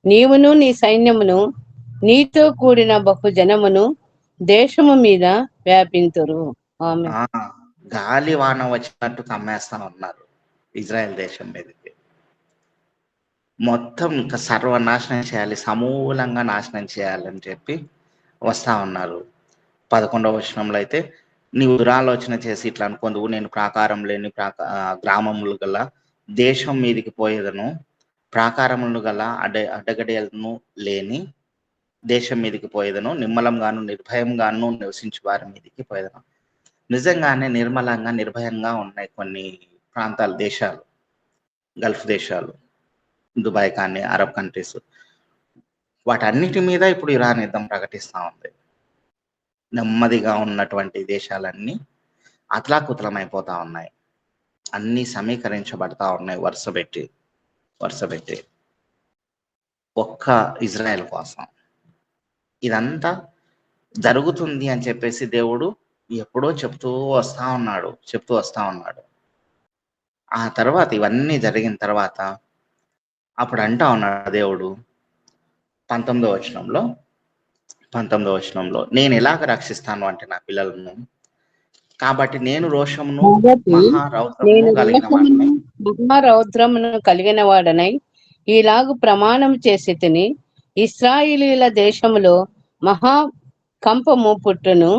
నీవును నీ సైన్యమును నీతో కూడిన బహుజనమును దేశము మీద వ్యాపింతురు. గాలి వాన వచ్చినట్టు కమ్మేస్తా ఉన్నారు ఇజ్రాయెల్ దేశం మీదకి. మొత్తం ఇంకా సర్వనాశనం చేయాలి, సమూలంగా నాశనం చేయాలని చెప్పి వస్తా ఉన్నారు. 11వ వచనంలో అయితే, నీవు దురాలోచన చేసి ఇట్లా అనుకుందువు, నేను ప్రాకారం లేని గ్రామములు గల దేశం మీదికి పోయేదను, ప్రాకారములు గల అడ్డగడియలను లేని దేశం మీదికి పోయేదను, నిమ్మలంగాను నిర్భయంగాను నివసించు వారి మీదికి పోయేదను. నిజంగానే నిర్మలంగా నిర్భయంగా ఉన్నాయి కొన్ని ప్రాంతాలు, దేశాలు, గల్ఫ్ దేశాలు, దుబాయ్ కానీ, అరబ్ కంట్రీస్, వాటన్నిటి మీద ఇప్పుడు ఇరాన్ యుద్ధం ప్రకటిస్తూ ఉంది. నెమ్మదిగా ఉన్నటువంటి దేశాలన్నీ అతలాకుతలమైపోతా ఉన్నాయి, అన్నీ సమీకరించబడతా ఉన్నాయి వరుస పెట్టి ఒక్క ఇజ్రాయెల్ కోసం. ఇదంతా జరుగుతుంది అని చెప్పేసి దేవుడు ఎప్పుడో చెప్తూ వస్తా ఉన్నాడు. ఆ తర్వాత ఇవన్నీ జరిగిన తర్వాత అప్పుడు అంటా ఉన్నాడు దేవుడు 19వ వచనంలో, నేను ఎలాగ రక్షిస్తాను అంటే నా పిల్లలను, కాబట్టి నేను రోషమును మహారౌద్రమును కలిగిన వాడనై ఈలాగు ప్రమాణం చేసి తిని, ఇశ్రాయేలీల దేశములో మహా కంపము పుట్టును.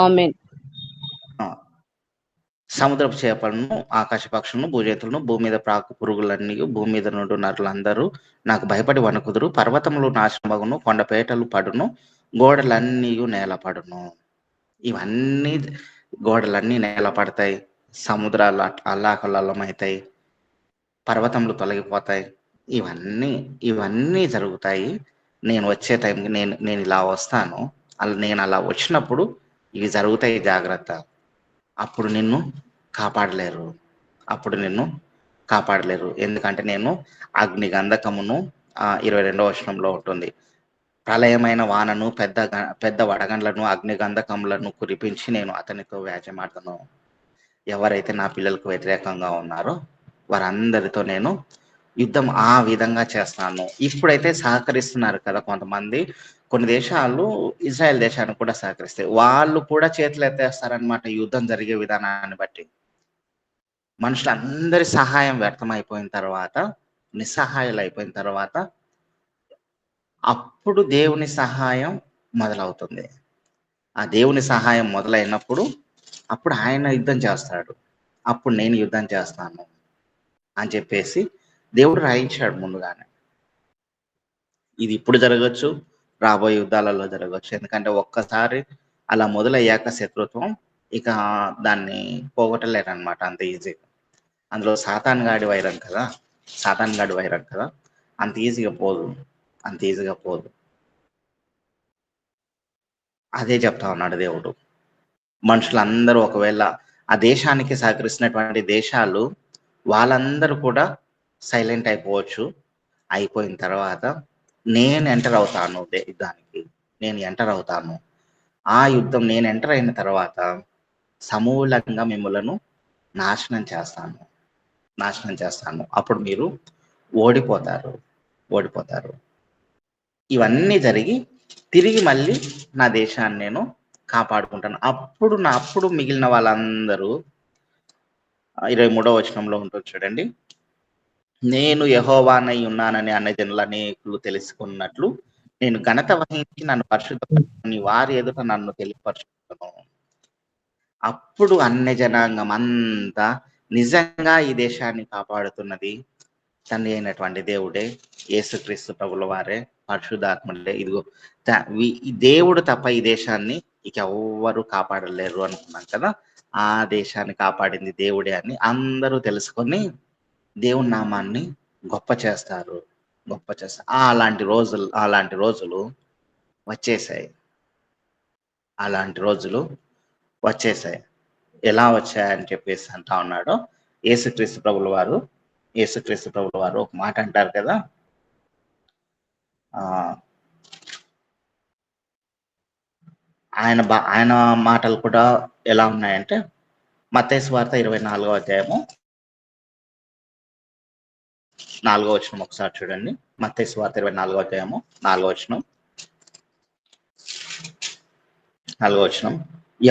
ఆమేన్. సముద్రపు చేపలను, ఆకాశ పక్షులను, భూజంతులను, భూమి మీద ప్రాకు పురుగులన్నీ, భూమి మీద నుండి నరులందరూ నాకు భయపడి వణుకుదురు. పర్వతములు నాశనమగును, కొండపేటలు పడును, గోడలన్నీ నేలపడును. ఇవన్నీ గోడలన్నీ నేలపడతాయి, సముద్రాలు అల్లాకల్లమవుతాయి, పర్వతములు తొలగిపోతాయి. ఇవన్నీ జరుగుతాయి. నేను వచ్చే టైంకి నేను ఇలా వస్తాను. నేను అలా వచ్చినప్పుడు ఇవి జరుగుతాయి, జాగ్రత్త. అప్పుడు నిన్ను కాపాడలేరు. ఎందుకంటే నేను అగ్ని గంధకమును, 22వ వచనంలో ఉంటుంది, ప్రళయమైన వానను, పెద్ద వడగండ్లను, అగ్ని గంధకములను కురిపించి నేను అతనితో వ్యాజ్యమాడతాను. ఎవరైతే నా పిల్లలకు వ్యతిరేకంగా ఉన్నారో వారందరితో నేను యుద్ధం ఆ విధంగా చేస్తాను. ఇప్పుడైతే సహకరిస్తున్నారు కదా కొంతమంది, కొన్ని దేశాలు ఇజ్రాయెల్ దేశానికి కూడా సహకరిస్తాయి. వాళ్ళు కూడా చేతులు ఎత్తేస్తారనమాట యుద్ధం జరిగే విధానాన్ని బట్టి. మనుషులందరి సహాయం వ్యర్థమైపోయిన తర్వాత, నిస్సహాయాలు అయిపోయిన తర్వాత, అప్పుడు దేవుని సహాయం మొదలవుతుంది. ఆ దేవుని సహాయం మొదలైనప్పుడు అప్పుడు ఆయన యుద్ధం చేస్తాడు. అప్పుడు నేను యుద్ధం చేస్తాను అని చెప్పేసి దేవుడు రాయించాడు ముందుగానే. ఇది ఇప్పుడు జరగచ్చు, రాబోయే యుద్ధాలలో జరగచ్చు. ఎందుకంటే ఒక్కసారి అలా మొదలయ్యాక శత్రుత్వం ఇక దాన్ని పోగొట్టలేరనమాట అంత ఈజీగా. అందులో సాతాన్ గాడి వైరం కదా, అంత ఈజీగా పోదు. అదే చెప్తా ఉన్నాడు దేవుడు. మనుషులందరూ ఒకవేళ ఆ దేశానికి సహకరిస్తున్నటువంటి దేశాలు వాళ్ళందరూ కూడా సైలెంట్ అయిపోవచ్చు. అయిపోయిన తర్వాత నేను ఎంటర్ అవుతాను యుద్ధానికి, ఆ యుద్ధం నేను ఎంటర్ అయిన తర్వాత సమూలంగా మిమ్మలను నాశనం చేస్తాను. అప్పుడు మీరు ఓడిపోతారు. ఇవన్నీ జరిగి తిరిగి మళ్ళీ నా దేశాన్ని నేను కాపాడుకుంటాను. అప్పుడు మిగిలిన వాళ్ళందరూ 23వ వచనంలో ఉంటుంది చూడండి, నేను యెహోవానై ఉన్నానని అన్యజనులు అనేకులు తెలుసుకున్నట్లు నేను ఘనత వహించి నన్ను పరిశుద్ధపరచుకొని వారి ఎదుట నన్ను తెలియపరచుకుంటాను. అప్పుడు అన్య జనాంగం అంతా నిజంగా ఈ దేశాన్ని కాపాడుతున్నది తండ్రి అయినటువంటి దేవుడే, యేసుక్రీస్తు ప్రభుల వారే, పరిశుద్ధాత్ముడే. ఇదిగో ఈ దేవుడు తప్ప ఈ దేశాన్ని ఇక ఎవ్వరు కాపాడలేరు అనుకున్నాం కదా. ఆ దేశాన్ని కాపాడింది దేవుడే అని అందరూ తెలుసుకొని దేవుని నామాన్ని గొప్ప చేస్తారు. అలాంటి రోజులు వచ్చేసాయి. ఎలా వచ్చాయని చెప్పేసి అంటా ఉన్నాడు యేసుక్రీస్తు ప్రభుల వారు ఒక మాట అంటారు కదా. ఆయన మాటలు కూడా ఎలా ఉన్నాయంటే, మత్తయి సువార్త 24వ అధ్యాయము 4వ వచనం ఒకసారి చూడండి. మత్తయి సువార్త 24వ అధ్యాయము 4వ వచనం.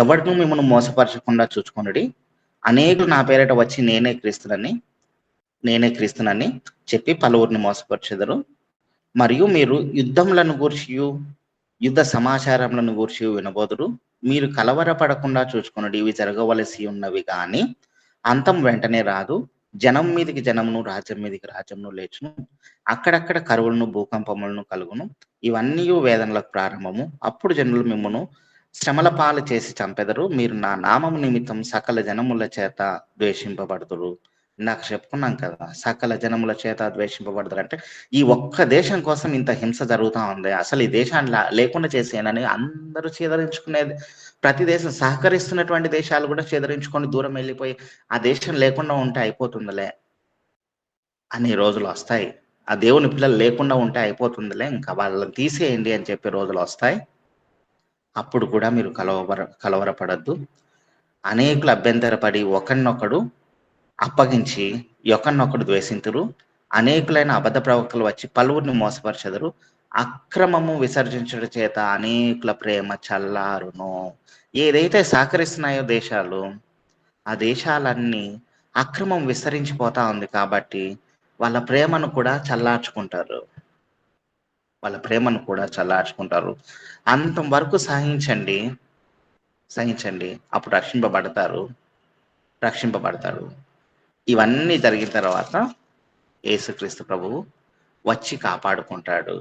ఎవరినూ మిమ్మల్ని మోసపరచకుండా చూచుకొనుడి. అనేకులు నా పేరిట వచ్చి నేనే క్రీస్తునని చెప్పి పలువురిని మోసపరచెదరు. మరియు మీరు యుద్ధములను గూర్చియు యుద్ధ సమాచారములను గూర్చి వినబోదురు. మీరు కలవరపడకుండా చూసుకొనుడి. ఇవి జరగవలసి ఉన్నవి కానీ అంతం వెంటనే రాదు. జనం మీదికి జనమును, రాజ్యం మీదికి రాజ్యమును లేచును. అక్కడక్కడ కరువులను, భూకంపములను కలుగును. ఇవన్నీ వేదనలకు ప్రారంభము. అప్పుడు జనులు మిమ్మును శ్రమల పాలు చేసి చంపెదరు. మీరు నా నామము నిమిత్తం సకల జనముల చేత ద్వేషింపబడుదురు. నాకు చెప్పుకున్నాం కదా, సకల జనముల చేత ద్వేషింపబడతారు అంటే ఈ ఒక్క దేశం కోసం ఇంత హింస జరుగుతూ ఉంది. అసలు ఈ దేశాన్ని లేకుండా చేసేయనని అందరూ చేదరించుకునేది. ప్రతి దేశం సహకరిస్తున్నటువంటి దేశాలు కూడా చేదరించుకొని దూరం వెళ్ళిపోయి ఆ దేశం లేకుండా ఉంటే అయిపోతుందిలే అనే రోజులు వస్తాయి. ఆ దేవుని పిల్లలు లేకుండా ఉంటే అయిపోతుందిలే, ఇంకా వాళ్ళని తీసేయండి అని చెప్పే రోజులు వస్తాయి. అప్పుడు కూడా మీరు కలవరపడద్దు. అనేకులు అభ్యంతరపడి ఒకరినొకడు అప్పగించి ఒకరినొకడు ద్వేషింతురు. అనేకులైన అబద్ధ ప్రవక్తలు వచ్చి పలువురిని మోసపరచెదరు. అక్రమము విసర్జించడం చేత అనేకుల ప్రేమ చల్లారును. ఏదైతే సహకరిస్తున్నాయో దేశాలు, ఆ దేశాలన్నీ అక్రమం విస్తరించిపోతా ఉంది కాబట్టి వాళ్ళ ప్రేమను కూడా చల్లార్చుకుంటారు. అంతం వరకు సహించండి. అప్పుడు రక్షింపబడతారు. ఇవన్నీ జరిగిన తర్వాత యేసుక్రీస్తు ప్రభువు వచ్చి కాపాడుకుంటాడు.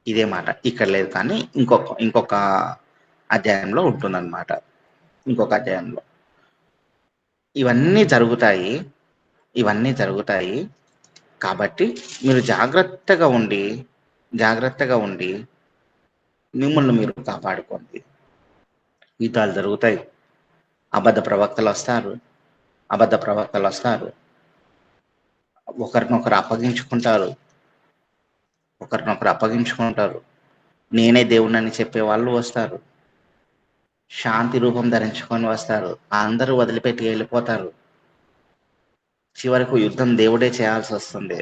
ఇదే మాట ఇక్కడ లేదు, కానీ ఇంకొక అధ్యాయంలో ఉంటుందన్నమాట. ఇంకొక అధ్యాయంలో ఇవన్నీ జరుగుతాయి. కాబట్టి మీరు జాగ్రత్తగా ఉండి మిమ్మల్ని మీరు కాపాడుకోండి. యుద్ధాలు జరుగుతాయి. అబద్ధ ప్రవక్తలు వస్తారు. ఒకరినొకరు అప్పగించుకుంటారు. నేనే దేవుణ్ణని చెప్పే వాళ్ళు వస్తారు. శాంతి రూపం ధరించుకొని వస్తారు. అందరూ వదిలిపెట్టి వెళ్ళిపోతారు. చివరకు యుద్ధం దేవుడే చేయాల్సి వస్తుంది.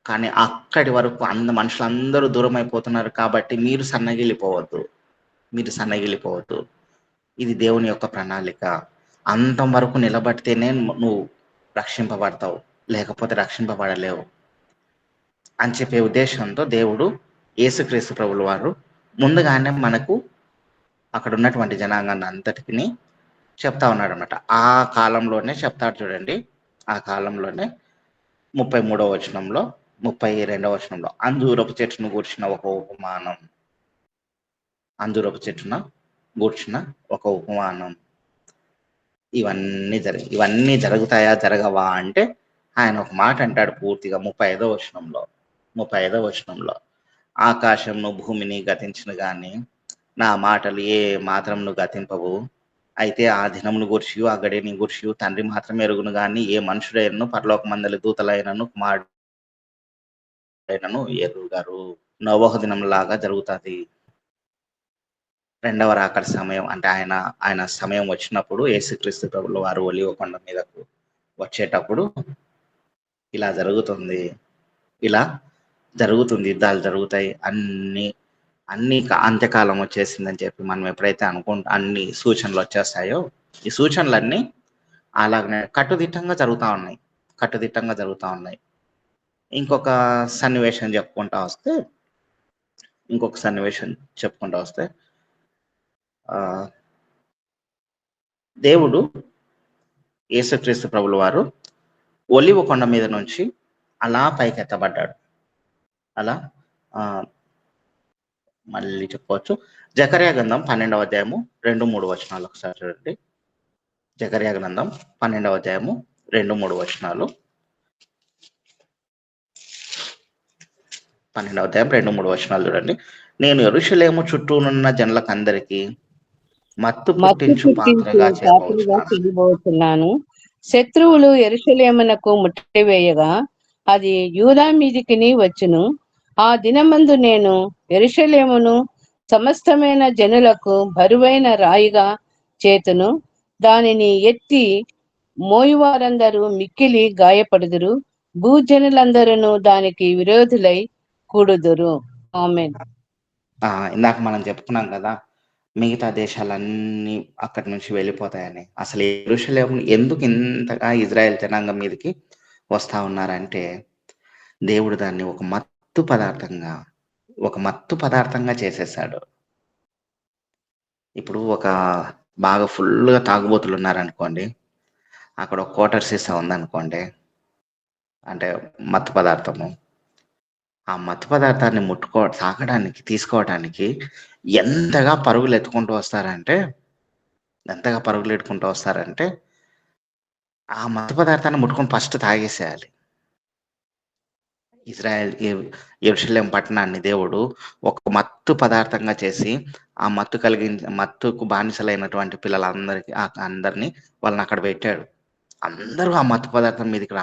కానీ అక్కడి వరకు మనుషులందరూ దూరం అయిపోతున్నారు కాబట్టి మీరు సన్నగిలిపోవద్దు. ఇది దేవుని యొక్క ప్రణాళిక. అంతం వరకు నిలబడితేనే నువ్వు రక్షింపబడతావు, లేకపోతే రక్షింపబడలేవు అని చెప్పే ఉద్దేశంతో దేవుడు యేసుక్రీస్తు ప్రభుల వారు ముందుగానే మనకు అక్కడ ఉన్నటువంటి జనాంగాన్ని అంతటికి చెప్తా ఉన్నాడు అనమాట. ఆ కాలంలోనే చెప్తాడు చూడండి. ఆ కాలంలోనే 33వ వచనంలో 32వ వచనంలో అంజూరపు చెట్టును గూర్చిన ఒక ఉపమానం. ఇవన్నీ జరుగుతాయా జరగవా అంటే ఆయన ఒక మాట అంటాడు పూర్తిగా 35వ వచనంలో ఆకాశంను భూమిని గతించిన గాని నా మాటలు ఏ మాత్రమును గతింపవు. అయితే ఆ దినమును గూర్చియు ఆ గడియని గూర్చియు తండ్రి మాత్రమే ఎరుగును గాని ఏ మనుషుడైనను పరలోకమందలి దూతలైనను కుమారుడైనను ఎరుగరు. నోవహు దినం లాగా జరుగుతుంది. రెండవ రాకడ సమయం అంటే ఆయన సమయం వచ్చినప్పుడు యేసుక్రీస్తు ప్రభుల వారు ఒలివ కొండ మీదకు వచ్చేటప్పుడు ఇలా జరుగుతుంది. యుద్ధాలు జరుగుతాయి. అన్ని అంత్యకాలం వచ్చేసిందని చెప్పి మనం ఎప్పుడైతే అన్ని సూచనలు వచ్చేస్తాయో ఈ సూచనలన్నీ అలాగనే కట్టుదిట్టంగా జరుగుతూ ఉన్నాయి. ఇంకొక సన్నివేశం చెప్పుకుంటా వస్తే దేవుడు యేసుక్రీస్తు ప్రభుల వారు ఒలివ కొండ మీద నుంచి అలా పైకెత్తబడ్డాడు. అలా మళ్ళీ చెప్పుకోవచ్చు. జకర్యా గ్రంథం 12వ అధ్యాయము 2-3 వచనాలు ఒకసారి చూడండి. జకర్యా గ్రంథం 12వ అధ్యాయము 2-3 వచనాలు. 12వ అధ్యాయం 2-3 వచనాలు చూడండి. నేను యెరూషలేము చుట్టూనున్న జనులకందరికీ మత్తు పుట్టించు పాత్రగా చేయబోతున్నాను. శత్రువులు యెరూషలేమునకు ముట్టివేయగా అది యూదా మీదికిని వచ్చును. ఆ దినమందు నేను యెరూషలేమును సమస్తమైన జనులకు బరువైన రాయిగా చేతును. దానిని ఎత్తి మోయువారందరూ మిక్కిలి గాయపడుదురు. భూజనులందరూ దానికి విరోధులై కూడుదురు. ఆమేన్. ఇందాక మనం చెప్పుకున్నాం కదా, మిగతా దేశాలన్నీ అక్కడి నుంచి వెళ్ళిపోతాయని. అసలు యెరూషలేము ఎందుకు ఇంతగా ఇజ్రాయెల్ జనాంగం మీదకి వస్తా ఉన్నారంటే, దేవుడు దాన్ని ఒక మత్తు పదార్థంగా చేసేసాడు. ఇప్పుడు ఒక బాగా ఫుల్గా తాగుబోతులు ఉన్నారనుకోండి, అక్కడ ఒక క్వార్టర్ సీసా ఉందనుకోండి, అంటే మత్తు పదార్థము. ఆ మత్తు పదార్థాన్ని తాకడానికి, తీసుకోవడానికి ఎంతగా పరుగులు ఎత్తుకుంటూ వస్తారంటే ఆ మత్తు పదార్థాన్ని ముట్టుకొని ఫస్ట్ తాగేసేయాలి. యెరూషలేం పట్టణాన్ని దేవుడు ఒక మత్తు పదార్థంగా చేసి, ఆ మత్తుకు బానిసలైనటువంటి అందరినీ వాళ్ళని అక్కడ పెట్టాడు. అందరూ ఆ మత్తు పదార్థం మీదకి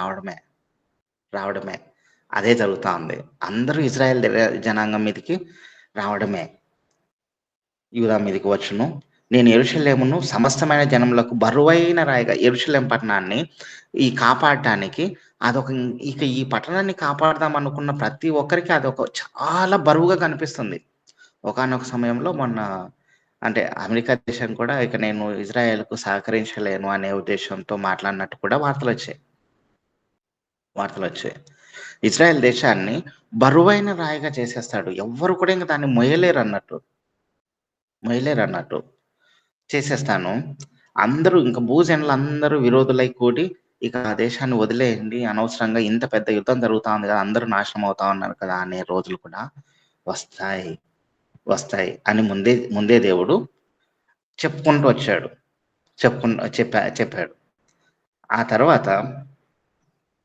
రావడమే అదే జరుగుతా ఉంది. అందరూ ఇజ్రాయెల్ జనాంగం మీదకి రావడమే. యూదా మీదకి వచ్చును. నేను యెరూషలేమును సమస్తమైన జనములకు బరువైన రాయిగా, యెరూషలేం పట్టణాన్ని కాపాడటానికి ఈ పట్టణాన్ని కాపాడదాం అనుకున్న ప్రతి ఒక్కరికి అదొక చాలా బరువుగా కనిపిస్తుంది. ఒకానొక సమయంలో అంటే అమెరికా దేశం కూడా నేను ఇజ్రాయెల్కు సహకరించలేను అనే ఉద్దేశంతో మాట్లాడినట్టు కూడా వార్తలు వచ్చాయి. ఇజ్రాయెల్ దేశాన్ని బరువైన రాయిగా చేసేస్తాడు. ఎవ్వరు కూడా ఇంకా దాన్ని మొయ్యలేరు అన్నట్టు చేసేస్తాను. అందరూ ఇంకా భూజనులు అందరూ విరోధులై కూడి, ఇక ఆ దేశాన్ని వదిలేయండి, అనవసరంగా ఇంత పెద్ద యుద్ధం జరుగుతా ఉంది కదా, అందరూ నాశనం అవుతా ఉన్నారు కదా అనే రోజులు కూడా వస్తాయి అని ముందే దేవుడు చెప్పుకుంటూ వచ్చాడు. చెప్పాడు. ఆ తర్వాత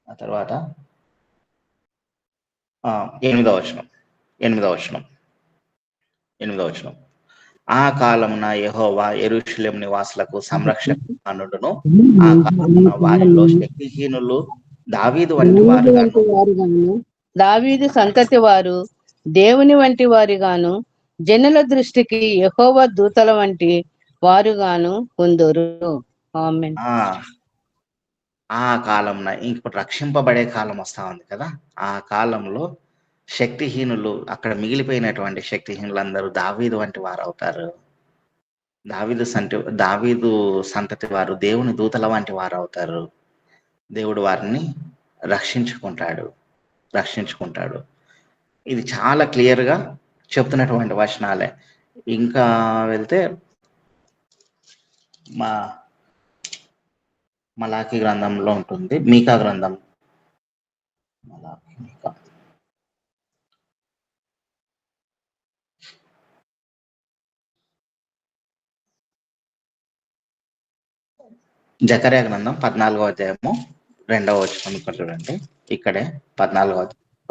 8వ వచనం. ఆ కాలమున యెహోవా యెరూషలేము నివాసులకు సంరక్షకుడును, ఆ కాలమున వారిలో శక్తిహీనులు దావీదు వంటి వారుగాను, దావీదు సంతతి వారు దేవుని వంటి వారిగాను, జనుల దృష్టికి యెహోవా దూతల వంటి వారుగాను కొందరు. ఆమేన్. ఆ కాలంన ఇప్పుడు రక్షింపబడే కాలం వస్తా ఉంది కదా, ఆ కాలంలో శక్తిహీనులు, అక్కడ మిగిలిపోయినటువంటి శక్తిహీనులందరూ దావీదు వంటి వారు అవుతారు. దావీదు సంతతి వారు దేవుని దూతల వంటి వారు అవుతారు. దేవుడు వారిని రక్షించుకుంటాడు. ఇది చాలా క్లియర్గా చెప్తున్నటువంటి వచనాలే. ఇంకా వెళ్తే మలాకీ గ్రంథంలో ఉంటుంది, మీకా గ్రంథం, జకర్యా గ్రంథం 14వ అధ్యాయము 2వ వచనం చూడండి. ఇక్కడే 14వ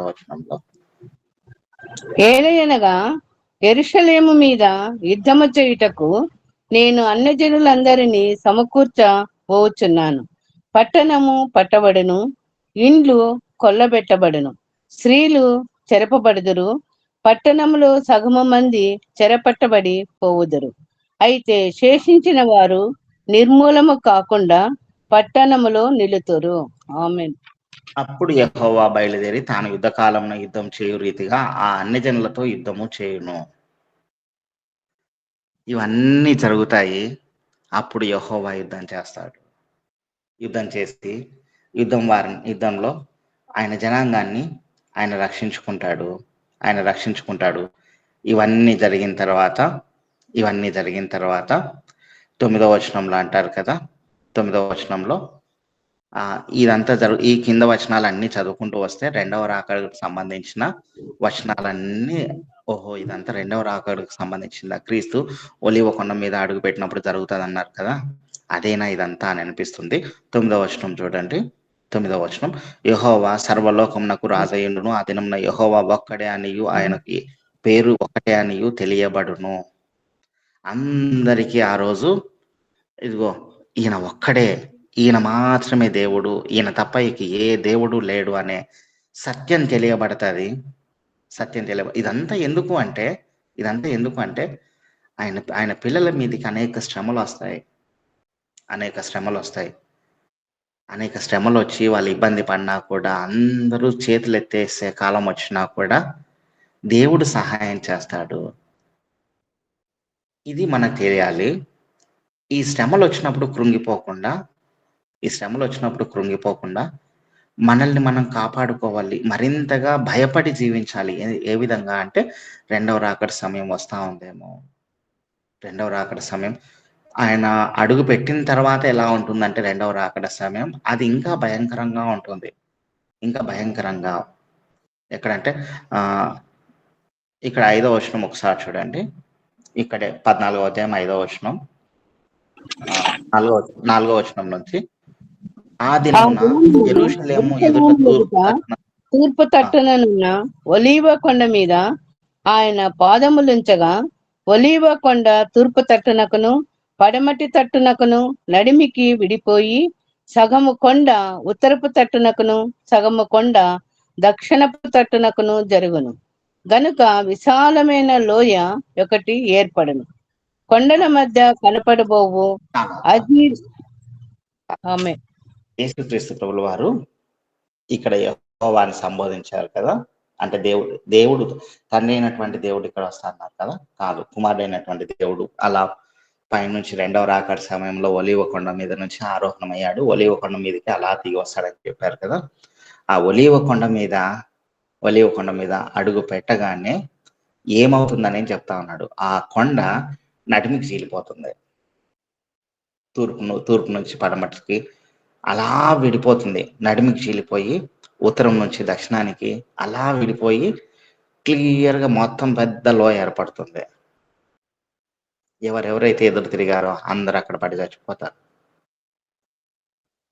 వచనంలో, ఏలయనగా యెరూషలేము మీద యుద్ధము చేయుటకు నేను అన్యజనులందరినీ సమకూర్చబోచున్నాను. పట్టణము పట్టబడును, ఇండ్లు కొల్లబెట్టబడును, స్త్రీలు చెరపబడుదురు, పట్టణంలో సగము మంది చెరపట్టబడి పోవుదురు. అయితే శేషించిన వారు నిర్మూలము కాకుండా పట్టణములో నిలుతురు. ఆమేన్. అప్పుడు యెహోవా బయలుదేరి తాను యుద్ధకాలంలో యుద్ధం చేయు రీతిగా ఆ అన్యజనులతో యుద్ధము చేయును. ఇవన్నీ జరుగుతాయి. అప్పుడు యెహోవా యుద్ధం చేస్తాడు. యుద్ధం చేసి యుద్ధంలో ఆయన జనాంగాన్ని ఆయన రక్షించుకుంటాడు. ఇవన్నీ జరిగిన తర్వాత 9వ వచనంలో అంటారు కదా, 9వ వచనంలో ఇదంతా ఈ కింద వచనాలు అన్ని చదువుకుంటూ వస్తే రెండవ రాకడకు సంబంధించిన వచనాలన్నీ ఓహో ఇదంతా రెండవ రాకడకు సంబంధించిందా, క్రీస్తు ఒలీవ కొండ మీద అడుగు పెట్టినప్పుడు జరుగుతుంది అన్నారు కదా, అదేనా ఇదంతా అని అనిపిస్తుంది. 9వ వచనం చూడండి. 9వ వచనం, యెహోవా సర్వలోకమునకు రాజయ్యుండును, ఆ దినమున యెహోవా ఒక్కడే అనియు ఆయనకి పేరు ఒకటే అనియు తెలియబడును. అందరికీ ఆ రోజు ఇదిగో ఈయన ఒక్కడే, ఈయన మాత్రమే దేవుడు, ఈయన తప్ప ఏ దేవుడు లేడు అనే సత్యం తెలియబడుతుంది. ఇదంతా ఎందుకు అంటే ఆయన పిల్లల మీదకి అనేక శ్రమలు వస్తాయి. అనేక శ్రమలు వచ్చి వాళ్ళు ఇబ్బంది పడినా కూడా, అందరూ చేతులు ఎత్తేసే కాలం వచ్చినా కూడా దేవుడు సహాయం చేస్తాడు. ఇది మనకు తెలియాలి. ఈ శ్రమలు వచ్చినప్పుడు కృంగిపోకుండా మనల్ని మనం కాపాడుకోవాలి, మరింతగా భయపడి జీవించాలి. ఏ విధంగా అంటే రెండవ రాకడ సమయం వస్తూ ఉందేమో, రెండవ రాకడ సమయం ఆయన అడుగు పెట్టిన తర్వాత ఎలా ఉంటుందంటే రెండవ రాకడ సమయం అది ఇంకా భయంకరంగా ఉంటుంది. ఎక్కడంటే ఇక్కడ 5వ వచనం ఒకసారి చూడండి. ఇక్కడే 14వ అధ్యాయం 5వ వచనం, 4వ వచనం నుంచి, ఆ దినమున యెరూషలేము ఎదుట తూర్పు తట్టుననున్న ఒలీవ కొండ మీద ఆయన పాదములుంచగా, ఒలీవ కొండ తూర్పు తట్టునకును పడమటి తట్టునకును నడిమికి విడిపోయి, సగము కొండ ఉత్తరపు తట్టునకును సగము కొండ దక్షిణపు తట్టునకును జరుగును. గనుక విశాలమైన లోయ ఒకటి ఏర్పడును. కొండల మధ్య కనపడబోవు అజీర్ ఆమె యేసుక్రీస్తు ప్రభుల వారు ఇక్కడ యెహోవాని సంబోధించారు కదా, అంటే దేవుడు తండ్రి అయినటువంటి దేవుడు ఇక్కడ వస్తున్నారు కదా, కాదు, కుమారుడైనటువంటి దేవుడు అలా పైనుంచి రెండవ రాకడ సమయంలో ఒలీవ కొండ మీద నుంచి ఆరోహణమయ్యాడు. ఒలీవ కొండ మీదకి అలా దిగి వస్తాడని చెప్పారు కదా. ఆ ఒలీవ కొండ మీద అడుగు పెట్టగానే ఏమవుతుందని చెప్తా ఉన్నాడు. ఆ కొండ నడిమికి చీలిపోతుంది. తూర్పు నుంచి పడమటికి అలా విడిపోతుంది. నడిమికి చీలిపోయి ఉత్తరం నుంచి దక్షిణానికి అలా విడిపోయి క్లియర్గా మొత్తం పెద్ద లోయ ఏర్పడుతుంది. ఎవరెవరైతే ఎదురు తిరిగారో అందరు అక్కడ పడి చచ్చిపోతారు.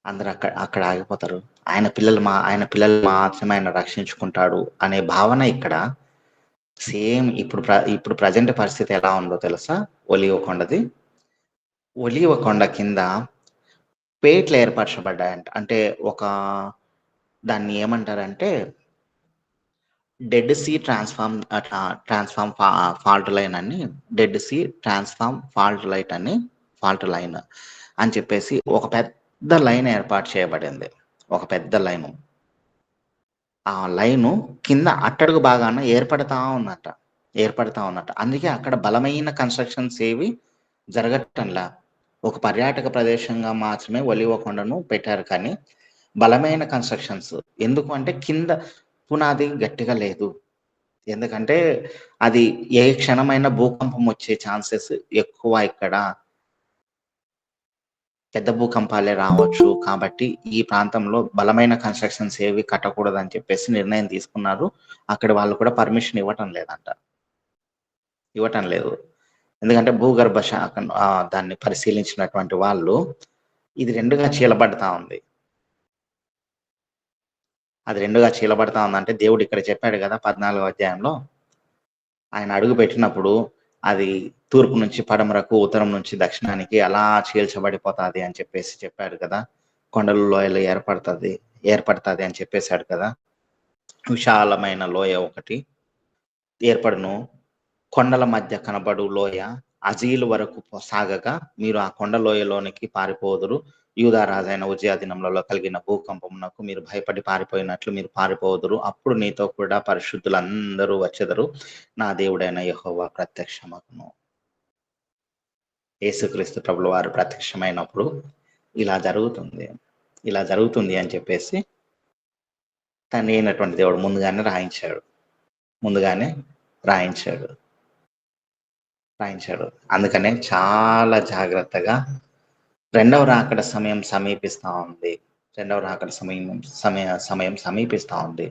అందరు అక్కడ ఆగిపోతారు. ఆయన పిల్లలు మాత్రమే ఆయన రక్షించుకుంటాడు అనే భావన ఇక్కడ సేమ్. ఇప్పుడు ప్రజెంట్ పరిస్థితి ఎలా ఉందో తెలుసా? ఒలీవ కొండ కింద పేట్లు ఏర్పరచబడ్డాయంట. అంటే దాన్ని ఏమంటారంటే Dead Sea transform fault line అని, Dead Sea transform fault line అని చెప్పేసి ఒక పెద్ద లైన్ ఏర్పాటు చేయబడింది. ఒక పెద్ద లైను. ఆ లైను కింద అట్టడుగు బాగాన ఏర్పడతా ఉన్నట్ట. అందుకే అక్కడ బలమైన కన్స్ట్రక్షన్స్ ఏవి జరగటంలా. ఒక పర్యాటక ప్రదేశంగా మాత్రమే ఒలీవ కొండను పెట్టారు, కానీ బలమైన కన్స్ట్రక్షన్స్. ఎందుకు అంటే కింద పునాది గట్టిగా లేదు. ఎందుకంటే అది ఏ క్షణమైన భూకంపం వచ్చే ఛాన్సెస్ ఎక్కువ. ఇక్కడ పెద్ద భూకంపాలే రావచ్చు. కాబట్టి ఈ ప్రాంతంలో బలమైన కన్స్ట్రక్షన్స్ ఏవి కట్టకూడదు అని చెప్పేసి నిర్ణయం తీసుకున్నారు. అక్కడ వాళ్ళు కూడా పర్మిషన్ ఇవ్వటం లేదు. ఎందుకంటే భూగర్భ శాఖ దాన్ని పరిశీలించినటువంటి వాళ్ళు ఇది రెండుగా చీలబడతా ఉంది. అది రెండుగా చీలబడతా ఉందంటే దేవుడు ఇక్కడ చెప్పాడు కదా 14వ అధ్యాయంలో, ఆయన అడుగు పెట్టినప్పుడు అది తూర్పు నుంచి పడమరకు ఉత్తరం నుంచి దక్షిణానికి అలా చీల్చబడిపోతుంది అని చెప్పేసి చెప్పాడు కదా. కొండల లోయలు ఏర్పడుతుంది అని చెప్పేశాడు కదా. విశాలమైన లోయ ఒకటి ఏర్పడును. కొండల మధ్య కనబడు లోయ అజీలు వరకు సాగగా మీరు ఆ కొండ లోయలోనికి పారిపోదురు. యూదా రాజైన ఉజ్జియా దినములలో కలిగిన భూకంపమునకు మీరు భయపడి పారిపోయినట్లు మీరు పారిపోదురు. అప్పుడు నీతో కూడా పరిశుద్ధులందరూ వచ్చెదరు. నా దేవుడైన యెహోవా ప్రత్యక్షమగును. యేసుక్రీస్తు ప్రభుల వారు ప్రత్యక్షమైనప్పుడు ఇలా జరుగుతుంది అని చెప్పేసి తండ్రి అయినటువంటి దేవుడు ముందుగానే రాయించాడు. అందుకనే చాలా జాగ్రత్తగా రెండవ రాకడ సమయం సమీపిస్తా ఉంది. రెండవ రాకడ సమయం సమీపిస్తూ ఉంది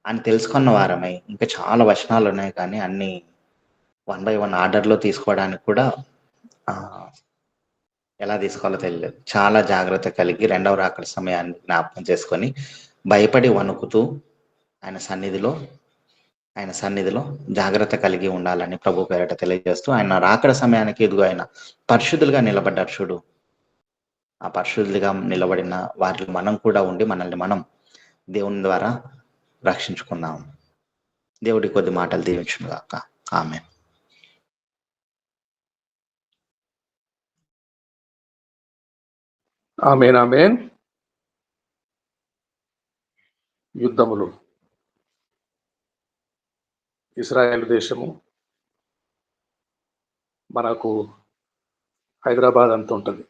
అని తెలుసుకున్న వారమై, ఇంకా చాలా వచనాలు ఉన్నాయి కానీ అన్ని 1 by 1 ఆర్డర్లో తీసుకోవడానికి కూడా ఎలా తీసుకోవాలో తెలియలేదు. చాలా జాగ్రత్త కలిగి రెండవ రాకడ సమయాన్ని జ్ఞాపకం చేసుకొని భయపడి వణుకుతూ ఆయన సన్నిధిలో జాగ్రత్త కలిగి ఉండాలని ప్రభు పేరట తెలియజేస్తూ, ఆయన రాకడ సమయానికి ఎదుగు ఆయన పరిశుద్ధులుగా నిలబడ్డారు చూడు. ఆ పరిశుద్ధులుగా నిలబడిన వారిలో మనం కూడా ఉండి మనల్ని మనం దేవుని ద్వారా రక్షించుకుందాం. దేవుడి కొద్ది మాటలు దీవించును గాక. ఆమేన్. ఆమేన్. ఆమేన్. యుద్ధములు. ఇస్రాయేల్ దేశము మనకు హైదరాబాద్ అంత ఉంటుంది.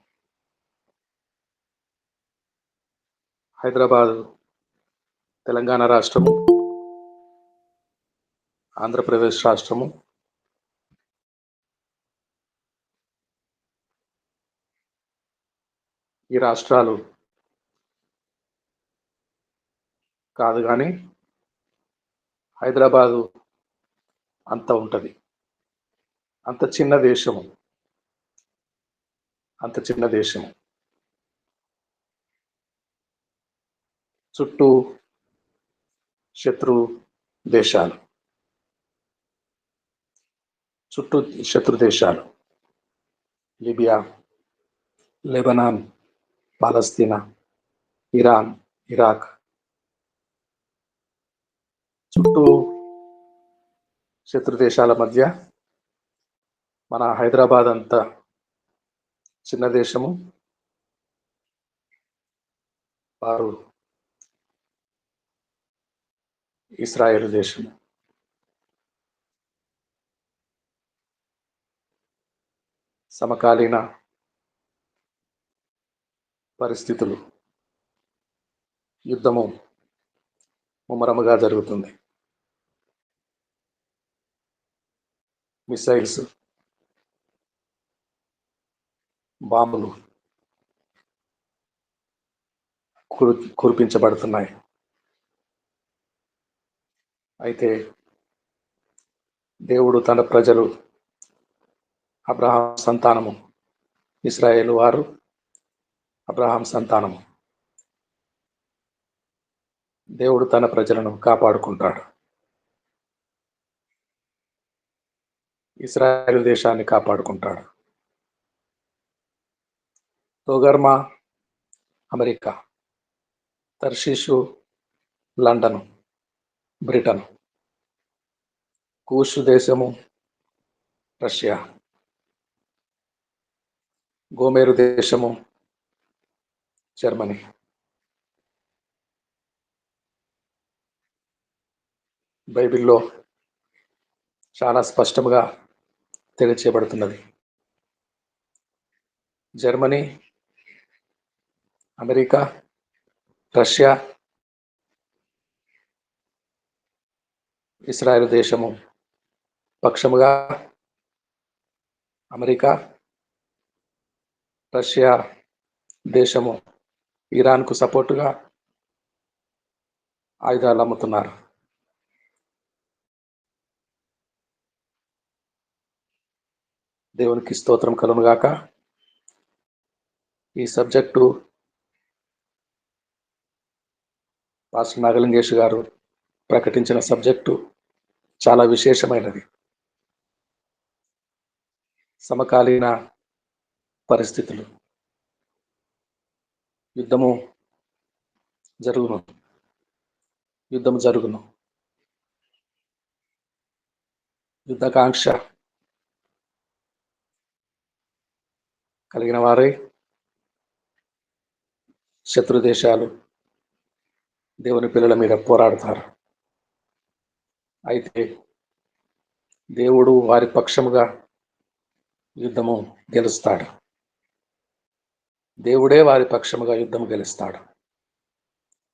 హైదరాబాద్ తెలంగాణ రాష్ట్రము, ఆంధ్రప్రదేశ్ రాష్ట్రము, ఈ రాష్ట్రాలు కాదు కానీ హైదరాబాదు అంత ఉంటుంది. అంత చిన్న దేశము. చుట్టూ శత్రు దేశాలు, లిబియా, లెబనాన్, పాలస్తీనా, ఇరాన్, ఇరాక్, చుట్టూ శత్రు దేశాల మధ్య మన హైదరాబాద్ అంత చిన్న దేశము. వారు ఇస్రాయేల్ దేశము. సమకాలీన పరిస్థితులు, యుద్ధము ముమ్మరముగా జరుగుతుంది. మిసైల్స్, బాంబులు కురిపించబడుతున్నాయి. అయితే దేవుడు తన ప్రజలు, అబ్రహాం సంతానము, ఇశ్రాయేలు వారు అబ్రహాం సంతానము. దేవుడు తన ప్రజలను కాపాడుకుంటాడు. ఇశ్రాయేలు దేశాన్ని కాపాడుకుంటాడు. తోగర్మా అమెరికా, తర్షీషు లండన్ బ్రిటన్, కూషు దేశము రష్యా, గోమేరు దేశము జర్మనీ. బైబిల్లో చాలా స్పష్టంగా తెలియచేయబడుతున్నది. జర్మనీ, అమెరికా, రష్యా, ఇస్రాయేల్ దేశము పక్షముగా, అమెరికా, రష్యా దేశము ఇరాన్కు సపోర్టుగా ఆయుధాలు అమ్ముతున్నారు. దేవునికి స్తోత్రం కలుగును గాక. ఈ సబ్జెక్టు పాస్టర్ నాగలింగేష్ గారు ప్రకటించిన సబ్జెక్టు చాలా విశేషమైనది. సమకాలీన పరిస్థితులు, యుద్ధము జరుగును. యుద్ధకాంక్ష కలిగిన వారే శత్రు దేశాలు దేవుని పిల్లల మీద పోరాడతారు. అయితే దేవుడు వారి పక్షముగా యుద్ధము గెలుస్తాడు. దేవుడే వారి పక్షముగా యుద్ధం గెలుస్తాడు.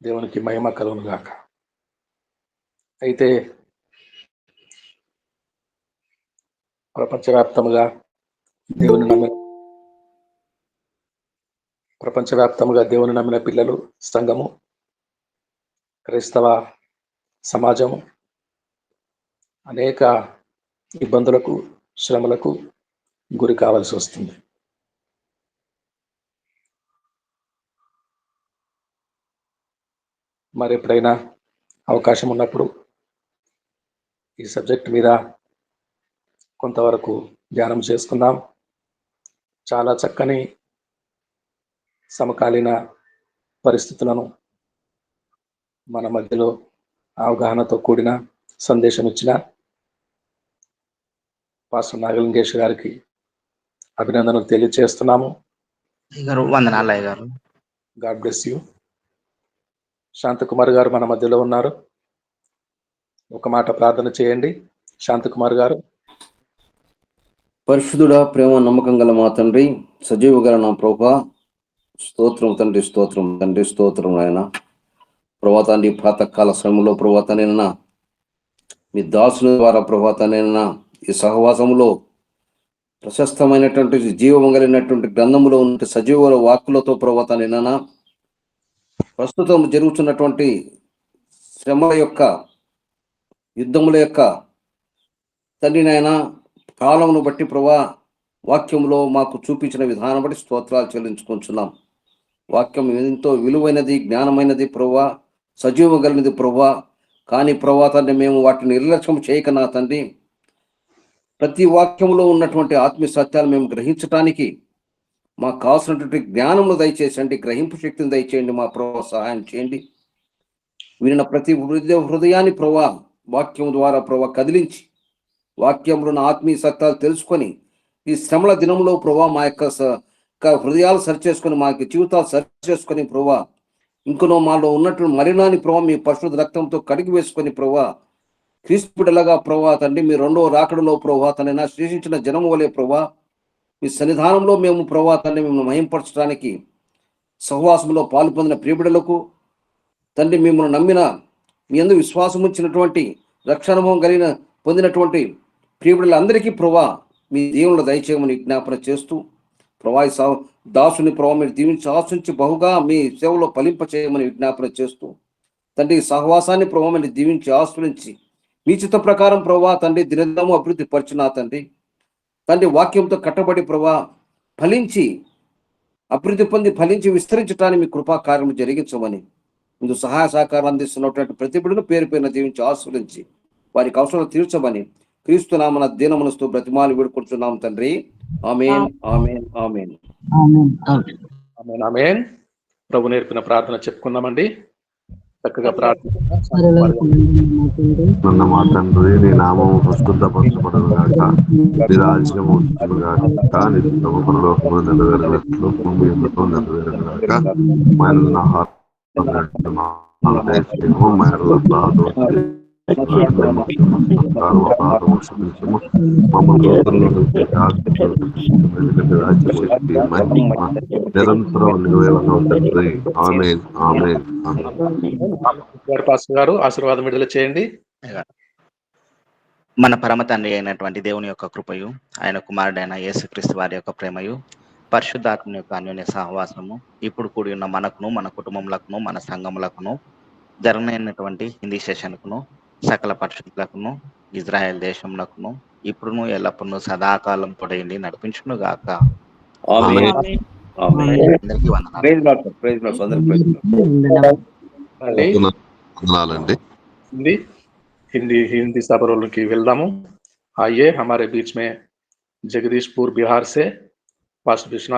దేవునికి మహిమ కలుగును గాక. అయితే ప్రపంచవ్యాప్తముగా దేవుని ప్రపంచవ్యాప్తంగా దేవుని నమ్మిన పిల్లలు, సంఘము, క్రైస్తవ సమాజము అనేక ఇబ్బందులకు, శ్రమలకు గురి కావాల్సి వస్తుంది. మరి ఎప్పుడైనా అవకాశం ఉన్నప్పుడు ఈ సబ్జెక్ట్ మీద కొంతవరకు ధ్యానం చేసుకుందాం. చాలా చక్కని సమకాలీన పరిస్థితులను మన మధ్యలో అవగాహనతో కూడిన సందేశం ఇచ్చిన పాస్టర్ నాగలింగేష్ గారికి అభినందనలు తెలియజేస్తున్నాము. వందనాలు అయ్య గారు. God bless you. శాంతకుమార్ గారు మన మధ్యలో ఉన్నారు. ఒక మాట ప్రార్థన చేయండి శాంతకుమార్ గారు. పరిశుద్ధుడా, ప్రేమ నమ్మకం గల మా తండ్రి, సజీవ గల నా ప్రభువా, స్తోత్రం తండ్రి, స్తోత్రం తండ్రి, స్తోత్రం ఆయన. ప్రభాతాన్ని ప్రాతకాల సమయంలో ప్రభాతనైనా మీ దాసుల ద్వారా ప్రభాతనైనా ఈ సహవాసములో ప్రశస్తమైనటువంటి జీవం కలిగినటువంటి గ్రంథములో ఉన్న సజీవ వాక్కులతో ప్రభాతనైనా ప్రస్తుతం జరుగుతున్నటువంటి శ్రమల యొక్క, యుద్ధముల యొక్క తండ్రినైనా కాలమును బట్టి ప్రభా వాక్యంలో మాకు చూపించిన విధానం బట్టి స్తోత్రాలు చెల్లించుకుంటున్నాం. వాక్యం ఎంతో విలువైనది, జ్ఞానమైనది ప్రభా, సజీవం కలిగినది ప్రభా. కానీ ప్రభా తండ్రి, మేము వాటిని నిర్లక్ష్యం చేయక నా తండ్రి, ప్రతి వాక్యంలో ఉన్నటువంటి ఆత్మీయ సత్యాలు మేము గ్రహించటానికి మాకు కావాల్సినటువంటి జ్ఞానమును దయచేసండి, గ్రహింపు శక్తిని దయచేయండి. మా ప్రభా సహాయం చేయండి. వినిన ప్రతి హృదయాన్ని ప్రభా వాక్యం ద్వారా ప్రభా కదిలించి వాక్యంలో ఆత్మీయ సత్యాలు తెలుసుకొని ఈ శ్రమల దినంలో ప్రభా మా యొక్క హృదయాలు సరిచేసుకొని, మా యొక్క జీవితాలు సరిచేసుకొని ప్రభా ఇంకనో మాలో ఉన్నటువంటి మలినాన్ని ప్రభా మీ పరిశుద్ధ రక్తంతో కడిగి వేసుకొని ప్రభా క్రీస్తు బిడ్డలుగా ప్రభా తండ్రి మీ రెండవ రాకడలో ప్రభా తనైనా శ్రేషించిన జనము వలె ప్రభా మీ సన్నిధానంలో మేము ప్రభా తండ్రి మిమ్మల్ని మహింపరచడానికి సహవాసంలో పాలు పొందిన ప్రియబిడ్డలకు తండ్రి మిమ్మల్ని నమ్మిన మీ యందు విశ్వాసం ఉంచినటువంటి రక్షణభావం కలిగిన పొందినటువంటి ప్రియబిడ్డలందరికీ ప్రభా మీ దేవుళ్ళ దయచేయమని విజ్ఞాపన చేస్తూ ప్రభా దాసుని ప్రభా మీరు దీవించి ఆశించి బహుగా మీ సేవలో ఫలింప చేయమని విజ్ఞాపన చేస్తూ తండ్రి సహవాసాన్ని ప్రభా మీరు దీవించి ఆశ్రయించి మీ చిత్త ప్రకారం ప్రభా తండ్రి దినదినము అభివృద్ధి పరిచిన తండ్రి వాక్యంతో కట్టబడి ప్రభా ఫలించి అభివృద్ధి పొంది ఫలించి విస్తరించడానికి మీ కృపా కార్యము జరిగించమని ముందు సహాయ సహకారం అందిస్తున్నటువంటి ప్రతి బిడ్డను పేరు పేరున దీవించి ఆశ్రయించి వారికి అవసరాలు తీర్చమని క్రీస్తు నామన దీనమనస్తూ బ్రతిమాలు వేడుకుంటున్నాం తండ్రి. ఆమేన్, ఆమేన్, ఆమేన్. ఆమేన్, ఆమేన్. ప్రభు నేర్పిన ప్రార్థన చెప్పుకుందామండి. చక్కగా ప్రార్థన. మా తండ్రి, నీ నామము ప్రస్తుతపరచబడును గాక, నీ రాజ్యము వచ్చును గాక, నీ చిత్తము పరలోకములో నెరవేరినట్లు భూమి యందును నెరవేరును గాక. మనల్ని నిరంతరం తండ్రి. ఆమేన్, ఆమేన్, ఆమేన్. పాస్టర్ గారు ఆశీర్వాదం విడుదల చేయండి. మన పరమ తండ్రి అయినటువంటి దేవుని యొక్క కృపయు, ఆయన కుమారుడైన యేసుక్రీస్తు వారి యొక్క ప్రేమయు, పరిశుద్ధాత్మ యొక్క అన్యోన్య సహవాసము ఇప్పుడు కూడి ఉన్న మనకును, మన కుటుంబములకును, మన సంఘములకును, జరగనైనటువంటి హిందీ సెషన్కును, సకల పరిశుద్ధులకును, ఇజ్రాయెల్ దేశములకును, ఇప్పుడును ఎల్లప్పుడూ సదాకాలం తోడైండి నడిపించును గాక. ఆమేన్, ఆమేన్. అందరికీ వందనాలు. ప్రైజ్ లార్డ్, ప్రైజ్ లార్డ్, అందరికీ ప్రైజ్ లార్డ్. వందనాలండి. हिंदी सभरों की वेलदामु. आइए हमारे बीच में जगदीशपुर बिहार से पास्टर विश्वनाथ